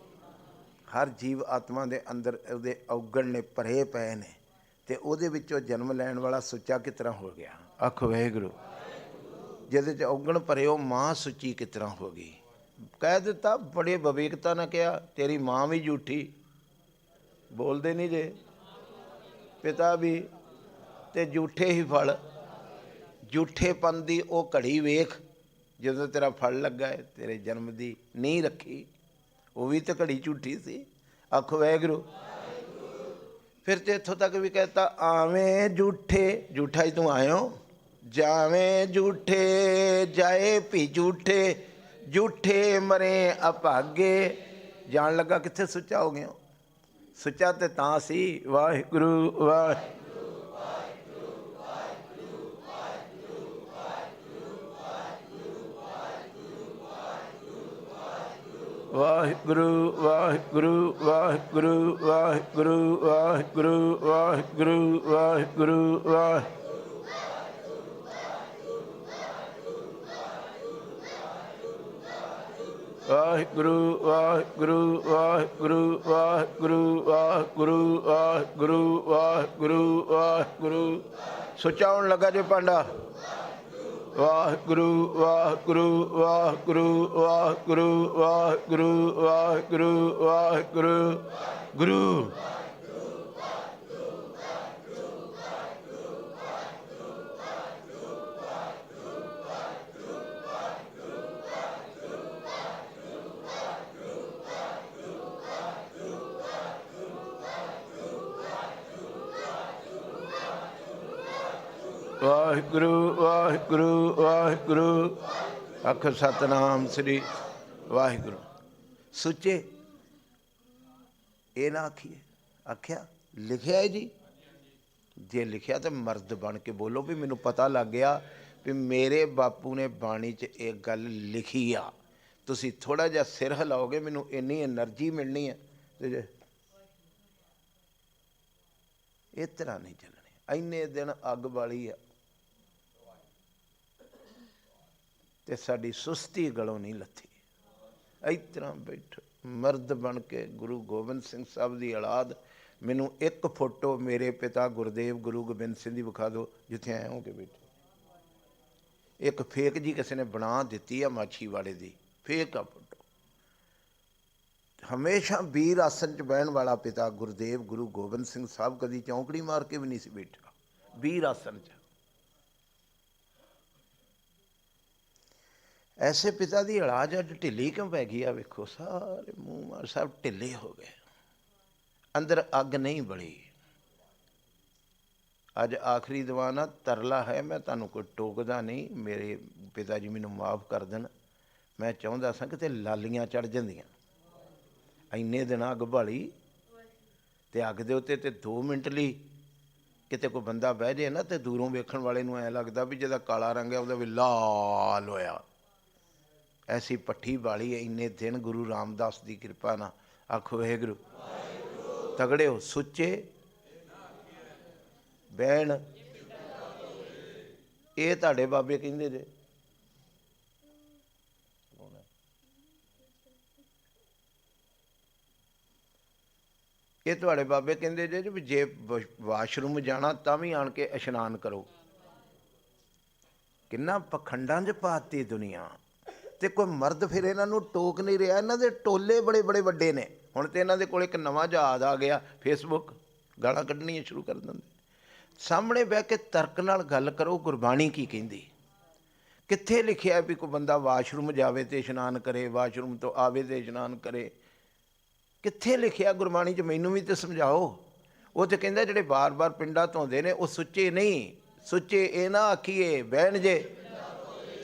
[SPEAKER 1] ਹਰ ਜੀਵ ਆਤਮਾ ਦੇ ਅੰਦਰ ਉਹਦੇ ਅਵਗੁਣ ਨੇ ਭਰੇ ਪਏ ਨੇ, ਅਤੇ ਉਹਦੇ ਵਿੱਚੋਂ ਜਨਮ ਲੈਣ ਵਾਲਾ ਸੁੱਚਾ ਕਿਸ ਤਰ੍ਹਾਂ ਹੋ ਗਿਆ? ਆਖੋ ਵਾਹਿਗੁਰੂ। ਜਿਹਦੇ 'ਚ ਅਵਗੁਣ ਭਰੇ ਉਹ ਮਾਂ ਸੁੱਚੀ ਕਿਸ ਤਰ੍ਹਾਂ ਹੋ ਗਈ? ਕਹਿ ਦਿੱਤਾ, ਬੜੇ ਵਿਵੇਕਤਾ ਨਾਲ ਕਿਹਾ ਤੇਰੀ ਮਾਂ ਵੀ ਝੂਠੀ। ਬੋਲਦੇ ਨਹੀਂ ਜੇ। ਪਿਤਾ ਵੀ, ਅਤੇ ਝੂਠੇ ਹੀ ਫਲ। ਝੂਠੇਪਨ ਦੀ ਉਹ ਘੜੀ ਵੇਖ ਜਦੋਂ ਤੇਰਾ ਫਲ ਲੱਗਾ ਹੈ। ਤੇਰੇ ਜਨਮ ਦੀ ਨੀਂਹ ਰੱਖੀ, ਉਹ ਵੀ ਤਾਂ ਘੜੀ ਝੂਠੀ ਸੀ। ਆਖੋ ਵਾਹਿਗੁਰੂ। ਫਿਰ ਤੇ ਇੱਥੋਂ ਤੱਕ ਵੀ ਕਹਿਤਾ ਆਵੇਂ ਝੂਠੇ, ਝੂਠਾ ਹੀ ਤੂੰ ਆਇਓ। ਜਾਵੇਂ ਝੂਠੇ ਜਾਏ ਵੀ ਝੂਠੇ, ਝੂਠੇ ਮਰੇ ਅਭਾਗੇ। ਜਾਣ ਲੱਗਾ ਕਿੱਥੇ ਸੁੱਚਾ ਹੋ ਗਿਆ। ਸੁੱਚਾ ਤੇ ਤਾਂ ਸੀ ਵਾਹਿਗੁਰੂ ਵਾਹਿਗੁਰੂ ਵਾਹਿਗੁਰੂ ਵਾਹਿਗੁਰੂ ਵਾਹਿਗੁਰੂ ਵਾਹਿਗੁਰੂ ਵਾਹਿਗੁਰੂ ਵਾਹਿਗੁਰੂ ਵਾਹਿਗੁਰੂ ਵਾਹਿ ਵਾਹਿਗੁਰੂ ਵਾਹਿਗੁਰੂ ਵਾਹਿਗੁਰੂ ਵਾਹਿਗੁਰੂ ਵਾਹਿਗੁਰੂ ਵਾਹਿਗੁਰੂ ਵਾਹਿਗੁਰੂ ਵਾਹਿਗੁਰੂ। ਸੁੱਚਾ ਹੋਣ ਲੱਗਾ ਜੇ ਪਾਂਡਾ। ਵਾਹਿਗੁਰੂ ਵਾਹਿਗੁਰੂ ਵਾਹਿਗੁਰੂ ਵਾਹਿਗੁਰੂ ਵਾਹਿਗੁਰੂ ਵਾਹਿਗੁਰੂ ਵਾਹਿਗੁਰੂ ਗੁਰੂ। ਵਾਹਿਗੁਰੂ ਵਾਹਿਗੁਰੂ ਵਾਹਿਗੁਰੂ। ਆਖ ਸਤਨਾਮ ਸ੍ਰੀ ਵਾਹਿਗੁਰੂ। ਸੁੱਚੇ ਇਹ ਨਾ ਆਖੀਏ। ਆਖਿਆ ਲਿਖਿਆ ਹੈ ਜੀ। ਜੇ ਲਿਖਿਆ ਤਾਂ ਮਰਦ ਬਣ ਕੇ ਬੋਲੋ ਵੀ ਮੈਨੂੰ ਪਤਾ ਲੱਗ ਗਿਆ ਵੀ ਮੇਰੇ ਬਾਪੂ ਨੇ ਬਾਣੀ 'ਚ ਇਹ ਗੱਲ ਲਿਖੀ ਆ। ਤੁਸੀਂ ਥੋੜ੍ਹਾ ਜਿਹਾ ਸਿਰ ਹਿਲਾਓਗੇ ਮੈਨੂੰ ਇੰਨੀ ਐਨਰਜੀ ਮਿਲਣੀ ਹੈ। ਤੇ ਇਸ ਤਰ੍ਹਾਂ ਨਹੀਂ ਚੱਲਣੀ। ਇੰਨੇ ਦਿਨ ਅੱਗ ਬਾਲੀ ਆ ਤੇ ਸਾਡੀ ਸੁਸਤੀ ਗਲੋਂ ਨਹੀਂ ਲੱਥੀ। ਇਸ ਤਰ੍ਹਾਂ ਬੈਠੋ ਮਰਦ ਬਣ ਕੇ। ਗੁਰੂ ਗੋਬਿੰਦ ਸਿੰਘ ਸਾਹਿਬ ਦੀ ਔਲਾਦ। ਮੈਨੂੰ ਇੱਕ ਫੋਟੋ ਮੇਰੇ ਪਿਤਾ ਗੁਰਦੇਵ ਗੁਰੂ ਗੋਬਿੰਦ ਸਿੰਘ ਦੀ ਵਿਖਾ ਦਿਓ ਜਿੱਥੇ ਆਏ ਹੋ ਕੇ ਬੈਠੇ। ਇੱਕ ਫੇਕ ਜੀ ਕਿਸੇ ਨੇ ਬਣਾ ਦਿੱਤੀ ਆ ਮਾਛੀਵਾੜੇ ਦੀ, ਫੇਕ ਆ ਫੋਟੋ। ਹਮੇਸ਼ਾ ਵੀਰ ਆਸਨ 'ਚ ਬਹਿਣ ਵਾਲਾ ਪਿਤਾ ਗੁਰਦੇਵ ਗੁਰੂ ਗੋਬਿੰਦ ਸਿੰਘ ਸਾਹਿਬ ਕਦੀ ਚੌਂਕੜੀ ਮਾਰ ਕੇ ਵੀ ਨਹੀਂ ਸੀ ਬੈਠਾ ਵੀਰ ਆਸਨ 'ਚ। ਐਸੇ ਪਿਤਾ ਦੀ ਔਲਾਦ ਅੱਜ ਢਿੱਲੀ ਕਿਉਂ ਪੈ ਗਈ ਆ? ਵੇਖੋ ਸਾਰੇ ਮੂੰਹ ਮਾਰ ਸਭ ਢਿੱਲੇ ਹੋ ਗਏ। ਅੰਦਰ ਅੱਗ ਨਹੀਂ ਬਲੀ। ਅੱਜ ਆਖਰੀ ਦੀਵਾਨ ਤਰਲਾ ਹੈ। ਮੈਂ ਤੁਹਾਨੂੰ ਕੋਈ ਟੋਕਦਾ ਨਹੀਂ, ਮੇਰੇ ਪਿਤਾ ਜੀ ਮੈਨੂੰ ਮਾਫ ਕਰ ਦੇਣ। ਮੈਂ ਚਾਹੁੰਦਾ ਸਾਂ ਕਿਤੇ ਲਾਲੀਆਂ ਚੜ੍ਹ ਜਾਂਦੀਆਂ। ਇੰਨੇ ਦਿਨ ਅੱਗ ਬਾਲੀ ਤੇ ਅੱਗ ਦੇ ਉੱਤੇ ਤੇ 2 ਮਿੰਟ ਲਈ ਕਿਤੇ ਕੋਈ ਬੰਦਾ ਬਹਿ ਜਾਏ ਨਾ ਤੇ ਦੂਰੋਂ ਵੇਖਣ ਵਾਲੇ ਨੂੰ ਐਂ ਲੱਗਦਾ ਵੀ ਜਿਹਦਾ ਕਾਲਾ ਰੰਗ ਹੈ ਉਹਦਾ ਵੀ ਲਾਲ ਹੋਇਆ। ਐਸੀ ਭੱਠੀ ਬਾਲੀ ਇੰਨੇ ਦਿਨ ਗੁਰੂ ਰਾਮਦਾਸ ਦੀ ਕਿਰਪਾ ਨਾਲ। ਆਖੋ ਵਾਹਿਗੁਰੂ। ਤਗੜੇ ਹੋ ਸੁੱਚੇ ਬਹਿਣ। ਇਹ ਤੁਹਾਡੇ ਬਾਬੇ ਕਹਿੰਦੇ ਜੇ। ਇਹ ਤੁਹਾਡੇ ਬਾਬੇ ਕਹਿੰਦੇ ਜੇ ਵੀ ਜੇ ਵਾਸ਼ਰੂਮ ਜਾਣਾ ਤਾਂ ਵੀ ਆਣ ਕੇ ਇਸ਼ਨਾਨ ਕਰੋ। ਕਿੰਨਾ ਪਖੰਡਾਂ 'ਚ ਪਾਤੀ ਦੁਨੀਆ। ਤੇ ਕੋਈ ਮਰਦ ਫਿਰ ਇਹਨਾਂ ਨੂੰ ਟੋਕ ਨਹੀਂ ਰਿਹਾ। ਇਹਨਾਂ ਦੇ ਟੋਲੇ ਬੜੇ ਬੜੇ ਵੱਡੇ ਨੇ। ਹੁਣ ਤਾਂ ਇਹਨਾਂ ਦੇ ਕੋਲ ਇੱਕ ਨਵਾਂ ਜਹਾਜ਼ ਆ ਗਿਆ ਫੇਸਬੁੱਕ। ਗਾਲਾਂ ਕੱਢਣੀਆਂ ਸ਼ੁਰੂ ਕਰ ਦਿੰਦੇ। ਸਾਹਮਣੇ ਬਹਿ ਕੇ ਤਰਕ ਨਾਲ ਗੱਲ ਕਰੋ। ਗੁਰਬਾਣੀ ਕੀ ਕਹਿੰਦੀ? ਕਿੱਥੇ ਲਿਖਿਆ ਵੀ ਕੋਈ ਬੰਦਾ ਵਾਸ਼ਰੂਮ ਜਾਵੇ ਤੇ ਇਸ਼ਨਾਨ ਕਰੇ, ਵਾਸ਼ਰੂਮ ਤੋਂ ਆਵੇ ਤੇ ਇਸ਼ਨਾਨ ਕਰੇ? ਕਿੱਥੇ ਲਿਖਿਆ ਗੁਰਬਾਣੀ 'ਚ? ਮੈਨੂੰ ਵੀ ਤਾਂ ਸਮਝਾਓ। ਉਹ ਤਾਂ ਕਹਿੰਦਾ ਜਿਹੜੇ ਬਾਰ-ਬਾਰ ਪਿੰਡਾਂ ਧੋਂਦੇ ਨੇ ਉਹ ਸੁੱਚੇ ਨਹੀਂ। ਸੁੱਚੇ ਇਹ ਨਾ ਆਖੀਏ ਬਹਿਣ ਜੇ।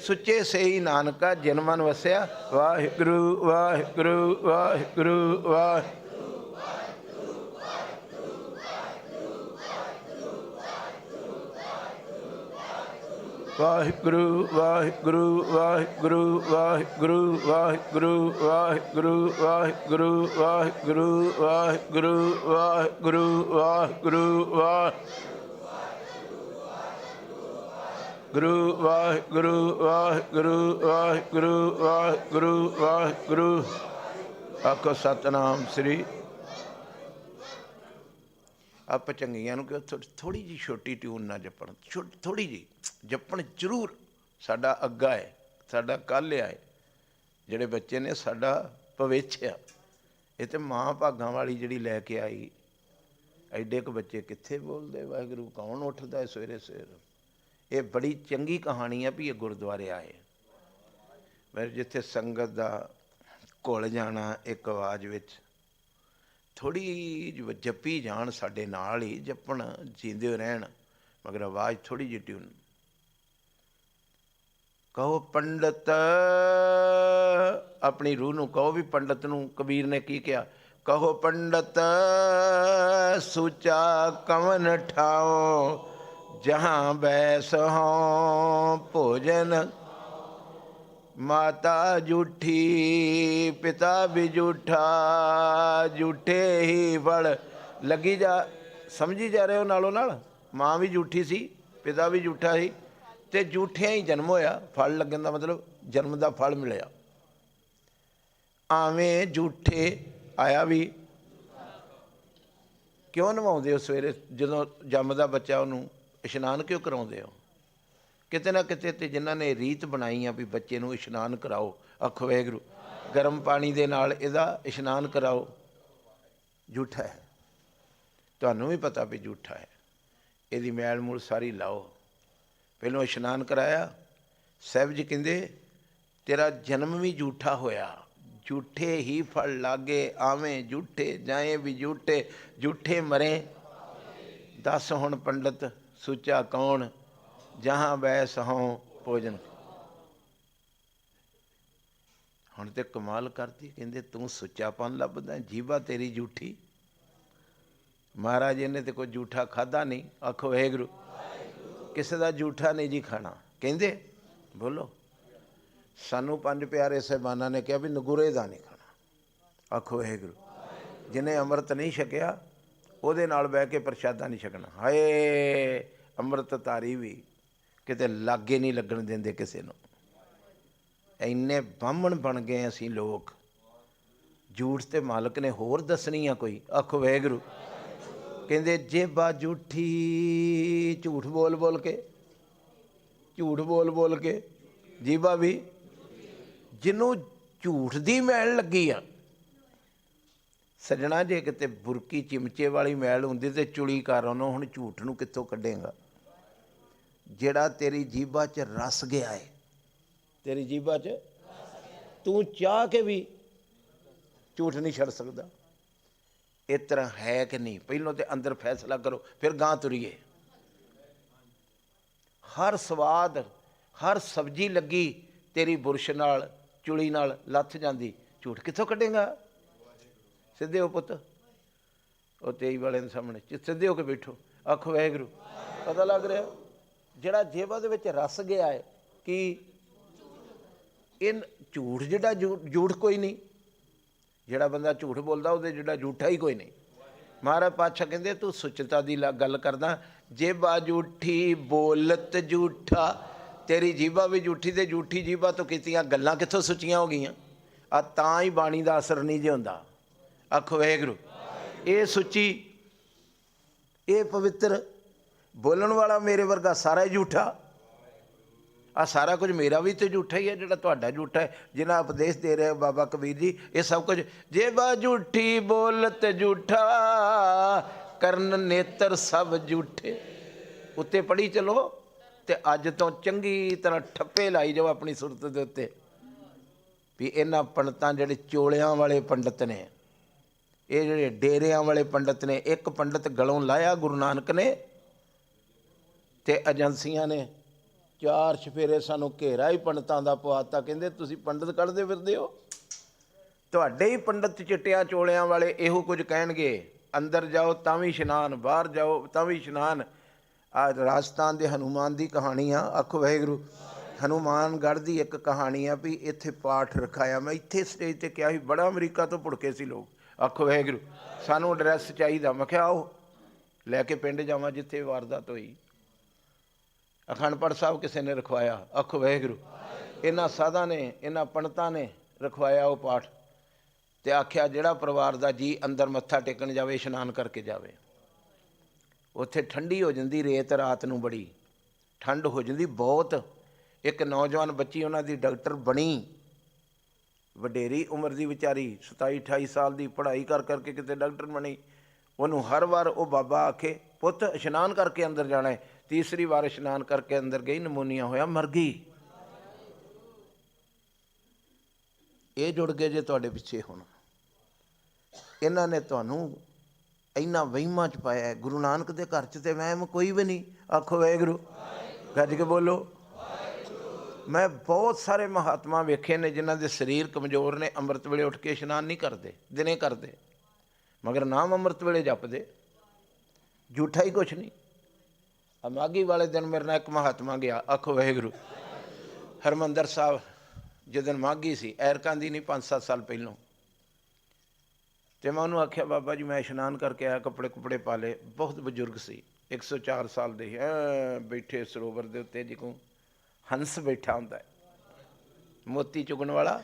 [SPEAKER 1] ਸੁੱਚੇ ਸਹੀ ਨਾਨਕਾ ਜਿਨ ਮਨ ਵਸਿਆ। ਵਾਹਿਗੁਰੂ ਵਾਹਿਗੁਰੂ ਵਾਹਿਗੁਰੂ ਵਾਹਿਗੁਰੂ ਵਾਹਿਗੁਰੂ ਵਾਹਿਗੁਰੂ ਵਾਹਿਗੁਰੂ ਵਾਹਿਗੁਰੂ ਵਾਹਿਗੁਰੂ ਵਾਹਿਗੁਰੂ ਵਾਹਿਗੁਰੂ ਵਾਹਿਗੁਰੂ ਵਾਹਿਗੁਰੂ ਵਾਹਿਗੁਰੂ ਵਾਹਿਗੁਰੂ ਗੁਰੂ ਵਾਹਿਗੁਰੂ ਵਾਹਿਗੁਰੂ ਵਾਹਿਗੁਰੂ ਵਾਹਿਗੁਰੂ ਵਾਹਿਗੁਰੂ। ਆਖੋ ਸਤਨਾਮ ਸ੍ਰੀ। ਆਪਾਂ ਚੰਗੀਆਂ ਨੂੰ ਕਿ ਥੋੜ੍ਹੀ ਜਿਹੀ ਛੋਟੀ ਟਿਊਨ ਨਾ ਜਪਣ। ਥੋੜ੍ਹੀ ਜਿਹੀ ਜਪਣ ਜ਼ਰੂਰ। ਸਾਡਾ ਅੱਗਾ ਹੈ, ਸਾਡਾ ਕੱਲ੍ਹ ਹੈ। ਜਿਹੜੇ ਬੱਚੇ ਨੇ ਸਾਡਾ ਭਵਿੱਖ ਆ। ਇਹ ਤਾਂ ਮਾਂ ਭਾਗਾਂ ਵਾਲੀ ਜਿਹੜੀ ਲੈ ਕੇ ਆਈ। ਐਡੇ ਕੁ ਬੱਚੇ ਕਿੱਥੇ ਬੋਲਦੇ ਵਾਹਿਗੁਰੂ? ਕੌਣ ਉੱਠਦਾ ਸਵੇਰੇ ਸਵੇਰੇ? ਇਹ ਬੜੀ ਚੰਗੀ ਕਹਾਣੀ ਆ ਵੀ ਇਹ ਗੁਰਦੁਆਰੇ ਆਏ। ਫਿਰ ਜਿੱਥੇ ਸੰਗਤ ਦਾ ਘੁਲ ਜਾਣਾ ਇੱਕ ਆਵਾਜ਼ ਵਿੱਚ, ਥੋੜ੍ਹੀ ਜੱਪੀ ਜਾਣ ਸਾਡੇ ਨਾਲ ਹੀ। ਜਪਣ ਜੀਂਦੇ ਰਹਿਣ ਮਗਰ ਆਵਾਜ਼ ਥੋੜ੍ਹੀ ਜਿਹੀ ਟਿਊਨ। ਕਹੋ ਪੰਡਤ, ਆਪਣੀ ਰੂਹ ਨੂੰ ਕਹੋ ਵੀ ਪੰਡਤ ਨੂੰ ਕਬੀਰ ਨੇ ਕੀ ਕਿਹਾ, ਕਹੋ ਪੰਡਤ ਸੁਚਾ ਕਵਨ ਠਾਓ, ਜਹਾਂ ਬੈਸ ਹੋਂ ਭੋਜਨ, ਮਾਤਾ ਝੂਠੀ ਪਿਤਾ ਵੀ ਝੂਠਾ, ਝੂਠੇ ਹੀ ਫਲ ਲੱਗੀ ਜਾ। ਸਮਝੀ ਜਾ ਰਹੇ ਹੋ ਨਾਲੋਂ ਨਾਲ, ਮਾਂ ਵੀ ਝੂਠੀ ਸੀ, ਪਿਤਾ ਵੀ ਝੂਠਾ ਸੀ, ਅਤੇ ਝੂਠਿਆਂ ਹੀ ਜਨਮ ਹੋਇਆ। ਫਲ ਲੱਗਣ ਦਾ ਮਤਲਬ ਜਨਮ ਦਾ ਫਲ ਮਿਲਿਆ। ਆਵੇਂ ਝੂਠੇ ਆਇਆ ਵੀ। ਕਿਉਂ ਨਵਾਉਂਦੇ ਹੋ ਸਵੇਰੇ ਜਦੋਂ ਜੰਮਦਾ ਬੱਚਾ, ਉਹਨੂੰ ਇਸ਼ਨਾਨ ਕਿਉਂ ਕਰਾਉਂਦੇ ਹੋ? ਕਿਤੇ ਨਾ ਕਿਤੇ ਤੇ ਜਿਨ੍ਹਾਂ ਨੇ ਰੀਤ ਬਣਾਈ ਆ ਵੀ ਬੱਚੇ ਨੂੰ ਇਸ਼ਨਾਨ ਕਰਾਓ, ਆਖੋ ਵਾਹਿਗੁਰੂ, ਗਰਮ ਪਾਣੀ ਦੇ ਨਾਲ ਇਹਦਾ ਇਸ਼ਨਾਨ ਕਰਾਓ, ਝੂਠਾ ਹੈ। ਤੁਹਾਨੂੰ ਵੀ ਪਤਾ ਵੀ ਝੂਠਾ ਹੈ। ਇਹਦੀ ਮੈਲ ਮੂਲ ਸਾਰੀ ਲਾਓ। ਪਹਿਲੋਂ ਇਸ਼ਨਾਨ ਕਰਾਇਆ। ਸਾਹਿਬ ਜੀ ਕਹਿੰਦੇ ਤੇਰਾ ਜਨਮ ਵੀ ਝੂਠਾ ਹੋਇਆ, ਝੂਠੇ ਹੀ ਫਲ ਲਾਗੇ ਆਵੇਂ, ਝੂਠੇ ਜਾਏ ਵੀ ਝੂਠੇ, ਝੂਠੇ ਮਰੇ। ਦੱਸ ਹੁਣ ਪੰਡਤ ਸੁੱਚਾ ਕੌਣ, ਜਹਾਂ ਬੈਸ ਹੋਂ ਭੋਜਨ। ਹੁਣ ਤੇ ਕਮਾਲ ਕਰਤੀ। ਕਹਿੰਦੇ ਤੂੰ ਸੁੱਚਾਪਨ ਲੱਭਦਾ, ਜੀਭਾ ਤੇਰੀ ਝੂਠੀ। ਮਹਾਰਾਜ ਇਹਨੇ ਤੇ ਕੋਈ ਝੂਠਾ ਖਾਧਾ ਨਹੀਂ, ਆਖੋ ਵਾਹਿਗੁਰੂ। ਕਿਸੇ ਦਾ ਝੂਠਾ ਨਹੀਂ ਜੀ ਖਾਣਾ। ਕਹਿੰਦੇ ਬੋਲੋ, ਸਾਨੂੰ ਪੰਜ ਪਿਆਰੇ ਸਾਹਿਬਾਨਾਂ ਨੇ ਕਿਹਾ ਵੀ ਨਗੁਰੇ ਦਾ ਨਹੀਂ ਖਾਣਾ, ਆਖੋ ਵਾਹਿਗੁਰੂ। ਜਿਹਨੇ ਅੰਮ੍ਰਿਤ ਨਹੀਂ ਛਕਿਆ ਉਹਦੇ ਨਾਲ ਬਹਿ ਕੇ ਪ੍ਰਸ਼ਾਦਾ ਨਹੀਂ ਛਕਣਾ। ਹਾਏ ਅੰਮ੍ਰਿਤ ਧਾਰੀ ਵੀ ਕਿਤੇ ਲਾਗੇ ਨਹੀਂ ਲੱਗਣ ਦਿੰਦੇ ਕਿਸੇ ਨੂੰ। ਇੰਨੇ ਬਾਹਮਣ ਬਣ ਗਏ ਅਸੀਂ ਲੋਕ। ਝੂਠ ਤੇ ਮਾਲਕ ਨੇ ਹੋਰ ਦੱਸਣੀ ਆ ਕੋਈ, ਆਖੋ ਵਾਹਿਗੁਰੂ। ਕਹਿੰਦੇ ਜੇਬਾ ਝੂਠੀ, ਝੂਠ ਬੋਲ ਬੋਲ ਕੇ, ਝੂਠ ਬੋਲ ਬੋਲ ਕੇ ਜੀਭਾ ਵੀ। ਜਿਹਨੂੰ ਝੂਠ ਦੀ ਮੈਲ ਲੱਗੀ ਆ, ਸੱਜਣਾ, ਜੇ ਕਿਤੇ ਬੁਰਕੀ ਚਿਮਚੇ ਵਾਲੀ ਮੈਲ ਹੁੰਦੀ ਤੇ ਚੁਲੀ ਕਰ ਉਹਨੂੰ, ਹੁਣ ਝੂਠ ਨੂੰ ਕਿੱਥੋਂ ਕੱਢੇਗਾ? ਜਿਹੜਾ ਤੇਰੀ ਜੀਭਾ 'ਚ ਰਸ ਗਿਆ ਹੈ, ਤੇਰੀ ਜੀਭਾ 'ਚ, ਤੂੰ ਚਾਹ ਕੇ ਵੀ ਝੂਠ ਨਹੀਂ ਛੱਡ ਸਕਦਾ। ਇਸ ਤਰ੍ਹਾਂ ਹੈ ਕਿ ਨਹੀਂ? ਪਹਿਲੋਂ ਤੇ ਅੰਦਰ ਫੈਸਲਾ ਕਰੋ, ਫਿਰ ਗਾਂ ਤੁਰੀਏ। ਹਰ ਸਵਾਦ, ਹਰ ਸਬਜ਼ੀ ਲੱਗੀ ਤੇਰੀ ਬੁਰਸ਼ ਨਾਲ, ਚੁਲੀ ਨਾਲ ਲੱਥ ਜਾਂਦੀ, ਝੂਠ ਕਿੱਥੋਂ ਕੱਢੇਗਾ? ਸਿੱਧੇ ਹੋ ਪੁੱਤ, ਉਹ 23 ਵਾਲੇ ਦੇ ਸਾਹਮਣੇ ਸਿੱਧੇ ਹੋ ਕੇ ਬੈਠੋ, ਆਖੋ ਵਾਹਿਗੁਰੂ। ਪਤਾ ਲੱਗ ਰਿਹਾ ਜਿਹੜਾ ਜੇਬਾਂ ਦੇ ਵਿੱਚ ਰਸ ਗਿਆ ਹੈ ਕਿ ਇਹ ਝੂਠ, ਜਿਹੜਾ ਝੂਠ ਕੋਈ ਨਹੀਂ। ਜਿਹੜਾ ਬੰਦਾ ਝੂਠ ਬੋਲਦਾ ਉਹਦੇ ਜਿਹੜਾ ਝੂਠਾ ਹੀ ਕੋਈ ਨਹੀਂ। ਮਹਾਰਾਜ ਪਾਤਸ਼ਾਹ ਕਹਿੰਦੇ ਤੂੰ ਸੁੱਚਤਾ ਦੀ ਗੱਲ ਕਰਦਾ, ਜੇਬਾ ਝੂਠੀ ਬੋਲਤ ਝੂਠਾ। ਤੇਰੀ ਜੀਭਾ ਵੀ ਝੂਠੀ, ਤੇ ਝੂਠੀ ਜੀਭਾ ਤੋਂ ਕੀਤੀਆਂ ਗੱਲਾਂ ਕਿੱਥੋਂ ਸੁੱਚੀਆਂ ਹੋ ਗਈਆਂ? ਆ ਤਾਂ ਹੀ ਬਾਣੀ ਦਾ ਅਸਰ ਨਹੀਂ ਜੇ ਹੁੰਦਾ, ਆਖੋ ਵਾਹਿਗੁਰੂ। ਇਹ ਸੁੱਚੀ, ਇਹ ਪਵਿੱਤਰ। ਬੋਲਣ ਵਾਲਾ ਮੇਰੇ ਵਰਗਾ ਸਾਰਾ ਹੀ ਝੂਠਾ। ਆ ਸਾਰਾ ਕੁਝ ਮੇਰਾ ਵੀ ਤੇ ਝੂਠਾ ਹੀ ਹੈ, ਜਿਹੜਾ ਤੁਹਾਡਾ ਝੂਠਾ ਹੈ। ਜਿਹਨਾਂ ਉਪਦੇਸ਼ ਦੇ ਰਹੇ ਬਾਬਾ ਕਬੀਰ ਜੀ, ਇਹ ਸਭ ਕੁਝ ਜੇਬਾ ਝੂਠੀ ਬੋਲਤ ਝੂਠਾ, ਕਰਨ ਨੇਤਰ ਸਭ ਝੂਠੇ। ਉੱਤੇ ਪੜ੍ਹੀ ਚਲੋ ਤੇ ਅੱਜ ਤੋਂ ਚੰਗੀ ਤਰ੍ਹਾਂ ਠੱਪੇ ਲਾਈ ਜਾਓ ਆਪਣੀ ਸੁਰਤ ਦੇ ਉੱਤੇ ਵੀ ਇਹਨਾਂ ਪੰਡਤਾਂ, ਜਿਹੜੇ ਚੋਲਿਆਂ ਵਾਲੇ ਪੰਡਤ ਨੇ, ਇਹ ਜਿਹੜੇ ਡੇਰਿਆਂ ਵਾਲੇ ਪੰਡਤ ਨੇ। ਇੱਕ ਪੰਡਤ ਗਲੋਂ ਲਾਇਆ ਗੁਰੂ ਨਾਨਕ ਨੇ, ਤੇ ਏਜੰਸੀਆਂ ਨੇ 4 ਚੁਫੇਰੇ ਸਾਨੂੰ ਘੇਰਾ ਹੀ ਪੰਡਤਾਂ ਦਾ ਪਵਾਤਾ। ਕਹਿੰਦੇ ਤੁਸੀਂ ਪੰਡਤ ਕੱਢਦੇ ਫਿਰਦੇ ਹੋ, ਤੁਹਾਡੇ ਹੀ ਪੰਡਤ ਚਿੱਟਿਆਂ ਚੋਲਿਆਂ ਵਾਲੇ ਇਹੋ ਕੁਝ ਕਹਿਣਗੇ। ਅੰਦਰ ਜਾਓ ਤਾਂ ਵੀ ਇਸ਼ਨਾਨ, ਬਾਹਰ ਜਾਓ ਤਾਂ ਵੀ ਇਸ਼ਨਾਨ। ਆ ਰਾਜਸਥਾਨ ਦੇ ਹਨੂੰਮਾਨ ਦੀ ਕਹਾਣੀ ਆ, ਆਖੋ ਵਾਹਿਗੁਰੂ। ਹਨੂੰਮਾਨਗੜ੍ਹ ਦੀ ਇੱਕ ਕਹਾਣੀ ਆ ਵੀ ਇੱਥੇ ਪਾਠ ਰਖਾਇਆ। ਮੈਂ ਇੱਥੇ ਸਟੇਜ 'ਤੇ ਕਿਹਾ ਸੀ, ਬੜਾ ਅਮਰੀਕਾ ਤੋਂ ਭੁੜਕੇ ਸੀ ਲੋਕ, ਆਖੋ ਵਾਹਿਗੁਰੂ। ਸਾਨੂੰ ਐਡਰੈਸ ਚਾਹੀਦਾ। ਮੈਂ ਕਿਹਾ ਆਓ ਲੈ ਕੇ ਪਿੰਡ ਜਾਵਾਂ ਜਿੱਥੇ ਵਾਰਦਾਤ ਹੋਈ। ਅਖੰਡ ਪਾਠ ਸਾਹਿਬ ਕਿਸੇ ਨੇ ਰਖਵਾਇਆ, ਆਖੋ ਵਾਹਿਗੁਰੂ। ਇਹਨਾਂ ਸਾਧਾਂ ਨੇ, ਇਹਨਾਂ ਪੰਡਤਾਂ ਨੇ ਰਖਵਾਇਆ ਉਹ ਪਾਠ, ਤੇ ਆਖਿਆ ਜਿਹੜਾ ਪਰਿਵਾਰ ਦਾ ਜੀ ਅੰਦਰ ਮੱਥਾ ਟੇਕਣ ਜਾਵੇ ਇਸ਼ਨਾਨ ਕਰਕੇ ਜਾਵੇ। ਉੱਥੇ ਠੰਡੀ ਹੋ ਜਾਂਦੀ ਰੇਤ, ਰਾਤ ਨੂੰ ਬੜੀ ਠੰਡ ਹੋ ਜਾਂਦੀ ਬਹੁਤ। ਇੱਕ ਨੌਜਵਾਨ ਬੱਚੀ ਉਹਨਾਂ ਦੀ ਡਾਕਟਰ ਬਣੀ, ਵਡੇਰੀ ਉਮਰ ਦੀ ਵਿਚਾਰੀ, 27-28 ਸਾਲ ਦੀ, ਪੜ੍ਹਾਈ ਕਰ ਕਰਕੇ ਕਿਤੇ ਡਾਕਟਰ ਬਣੀ। ਉਹਨੂੰ ਹਰ ਵਾਰ ਉਹ ਬਾਬਾ ਆਖੇ ਪੁੱਤ ਇਸ਼ਨਾਨ ਕਰਕੇ ਅੰਦਰ ਜਾਣਾ ਹੈ। ਤੀਸਰੀ ਵਾਰ ਇਸ਼ਨਾਨ ਕਰਕੇ ਅੰਦਰ ਗਈ, ਨਮੂਨੀਆ ਹੋਇਆ, ਮਰ ਗਈ। ਇਹ ਜੁੜ ਗਏ ਜੇ ਤੁਹਾਡੇ ਪਿੱਛੇ। ਹੁਣ ਇਹਨਾਂ ਨੇ ਤੁਹਾਨੂੰ ਇੰਨਾ ਵਹਿਮਾਂ 'ਚ ਪਾਇਆ। ਗੁਰੂ ਨਾਨਕ ਦੇ ਘਰ 'ਚ ਤੇ ਵਹਿਮ ਕੋਈ ਵੀ ਨਹੀਂ, ਆਖੋ ਵਾਹਿਗੁਰੂ। ਗੱਜ ਕੇ ਬੋਲੋ। मैं बहुत सारे महात्मा वेखे ने जिन्हों के शरीर कमज़ोर ने, अमृत वेले उठ के इशनान नहीं करते, दिने करते, मगर नाम अमृत वेले जपदे, झूठा ही कुछ नहीं। माघी वाले दिन मेरे नाल एक महात्मा गया, आखो वाहिगुरू, हरमंदर साहब जिस दिन माघी सी, ऐरकां दी नहीं, 5-7 साल पहलों, तो मैं उन्होंने आख्या बाबा जी मैं इशनान करके आया, कपड़े कुपड़े पा ले। बहुत बजुर्ग सी, 104 साल दे बैठे सरोवर के उत्ते जिकों हंस बैठा होंदा है, मोती चुगन वाला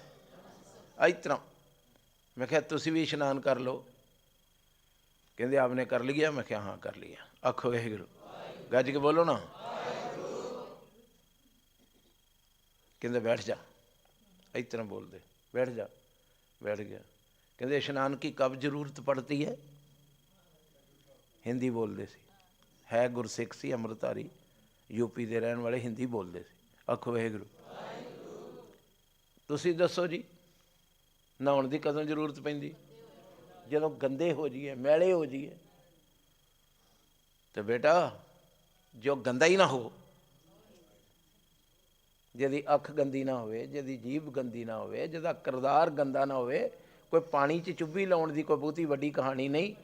[SPEAKER 1] इस तरह। मैं क्या तुसी भी इशनान कर लो? कहते आपने कर लिया? मैं क्या हाँ कर लिया। आखो वाहिगुरू, गज के बोलो ना। कहते बैठ जा, इस तरह बोलते, बैठ जा। बैठ गया। कहते इशनान की कब जरूरत पड़ती है? हिंदी बोलते सी, है गुरसिख सी, अमृतधारी, यूपी के रहने वाले, हिंदी बोलते सी। आखो वाहिगुरू, तुसी दसो जी नहाउण की कदों जरूरत पैंदी? जदों गंदे हो जाइए, मैले हो जाइए। तो बेटा जो गंदा ही ना हो, जिहदी अख गंदी ना होवे, जिहदी जीभ गंदी ना होवे, जिहदा किरदार गंदा ना होवे, कोई पानी च चुब्भी लाउण दी कोई बहुती वड्डी कहानी नहीं।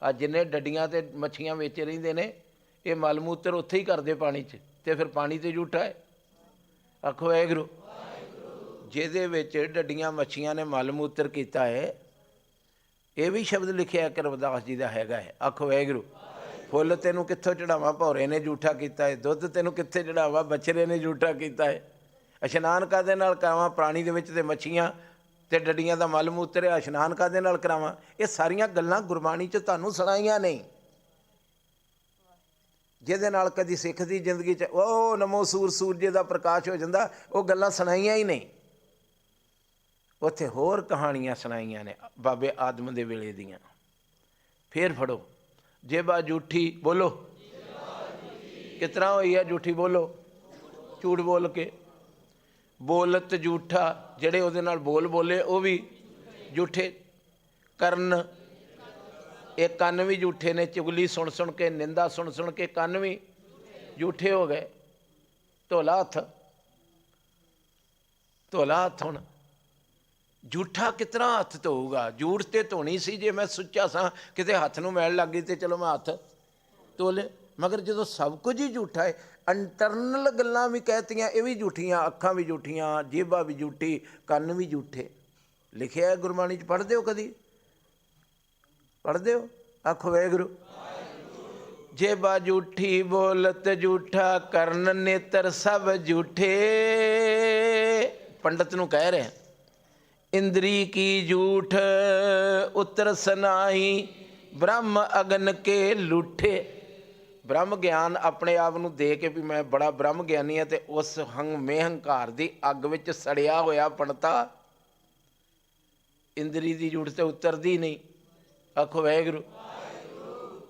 [SPEAKER 1] आ जिन्ने डड्डियां ते मच्छियां विच रहिंदे ने, ये मल मूत्र उत्थे ही करदे पानी च, ते फिर पानी तो झूठा है। आखो वाहिगुरू, जिहदे विच डड्डियां मच्छियां ने मल मूत्र कीता है, ये भी शब्द लिखिया कि रविदास जी का हैगा है। आखो वाहिगुरू, फुल तेनों कित्थों चढ़ावा? भौरे ने झूठा किया है। दुध तेनों कित्थे चढ़ावा? बछरे ने झूठा किया है। इशनान काहदे नाल करावां? पानी दे विच ते मच्छियां ते डड्डियां दा मल मूत्र है, इशनान काहदे नाल करावां? ये सारियां गल्लां गुरबाणी च तुहानूं सुणाईयां नहीं, जिहदे नाल कदी सिख दी जिंदगी च ओ नमो सूर सूरजे दा प्रकाश हो जांदा, वो गल्लां सुणाईयां ही नहीं। उत्थे होर कहानियां सुणाईयां ने बाबे आदम दे वेले दियां। फिर फड़ो, जेबा झूठी बोलो, किस तरह हुई है झूठी? बोलो, झूठ बोल के, बोलत झूठा, जेड़े उहदे नाल बोल बोले वो भी झूठे। करन, ये कन्न भी झूठे ने, चुगली सुन सुन के, निंदा सुन सुन के कन्न भी झूठे हो गए। धोला हथ, धोला हथ हुण झूठा कितना हथ धोऊगा? झूठ तो धोनी सी, जे मैं सुच्चा सा, किते हथ नूं मैल लग गई तो चलो मैं हथ धो ले। मगर जो सब कुछ ही झूठा है, इंटरनल गल्लां भी कहतियां ये भी झूठियां, अखां भी झूठियां, जेबा भी झूठी, कन्न भी झूठे। लिखिया है गुरबाणी च, पढ़दे हो? कदी पढ़दे हो? आखो वाहिगुरू, जेबा झूठी, बोलत झूठा, करन नेत्र सब झूठे। पंडित नूं कह रहे हैं, इंद्री की झूठ उतर सनाई, ब्रह्म अगन के लूठे। ब्रह्म ज्ञान अपने आप नूं दे के भी मैं बड़ा ब्रह्म ज्ञानी है, तो उस मेहंकार की अग विच सड़िया होया पंडिता, इंद्री की झूठ तो उतरदी नहीं। आखो वाहिगुरू,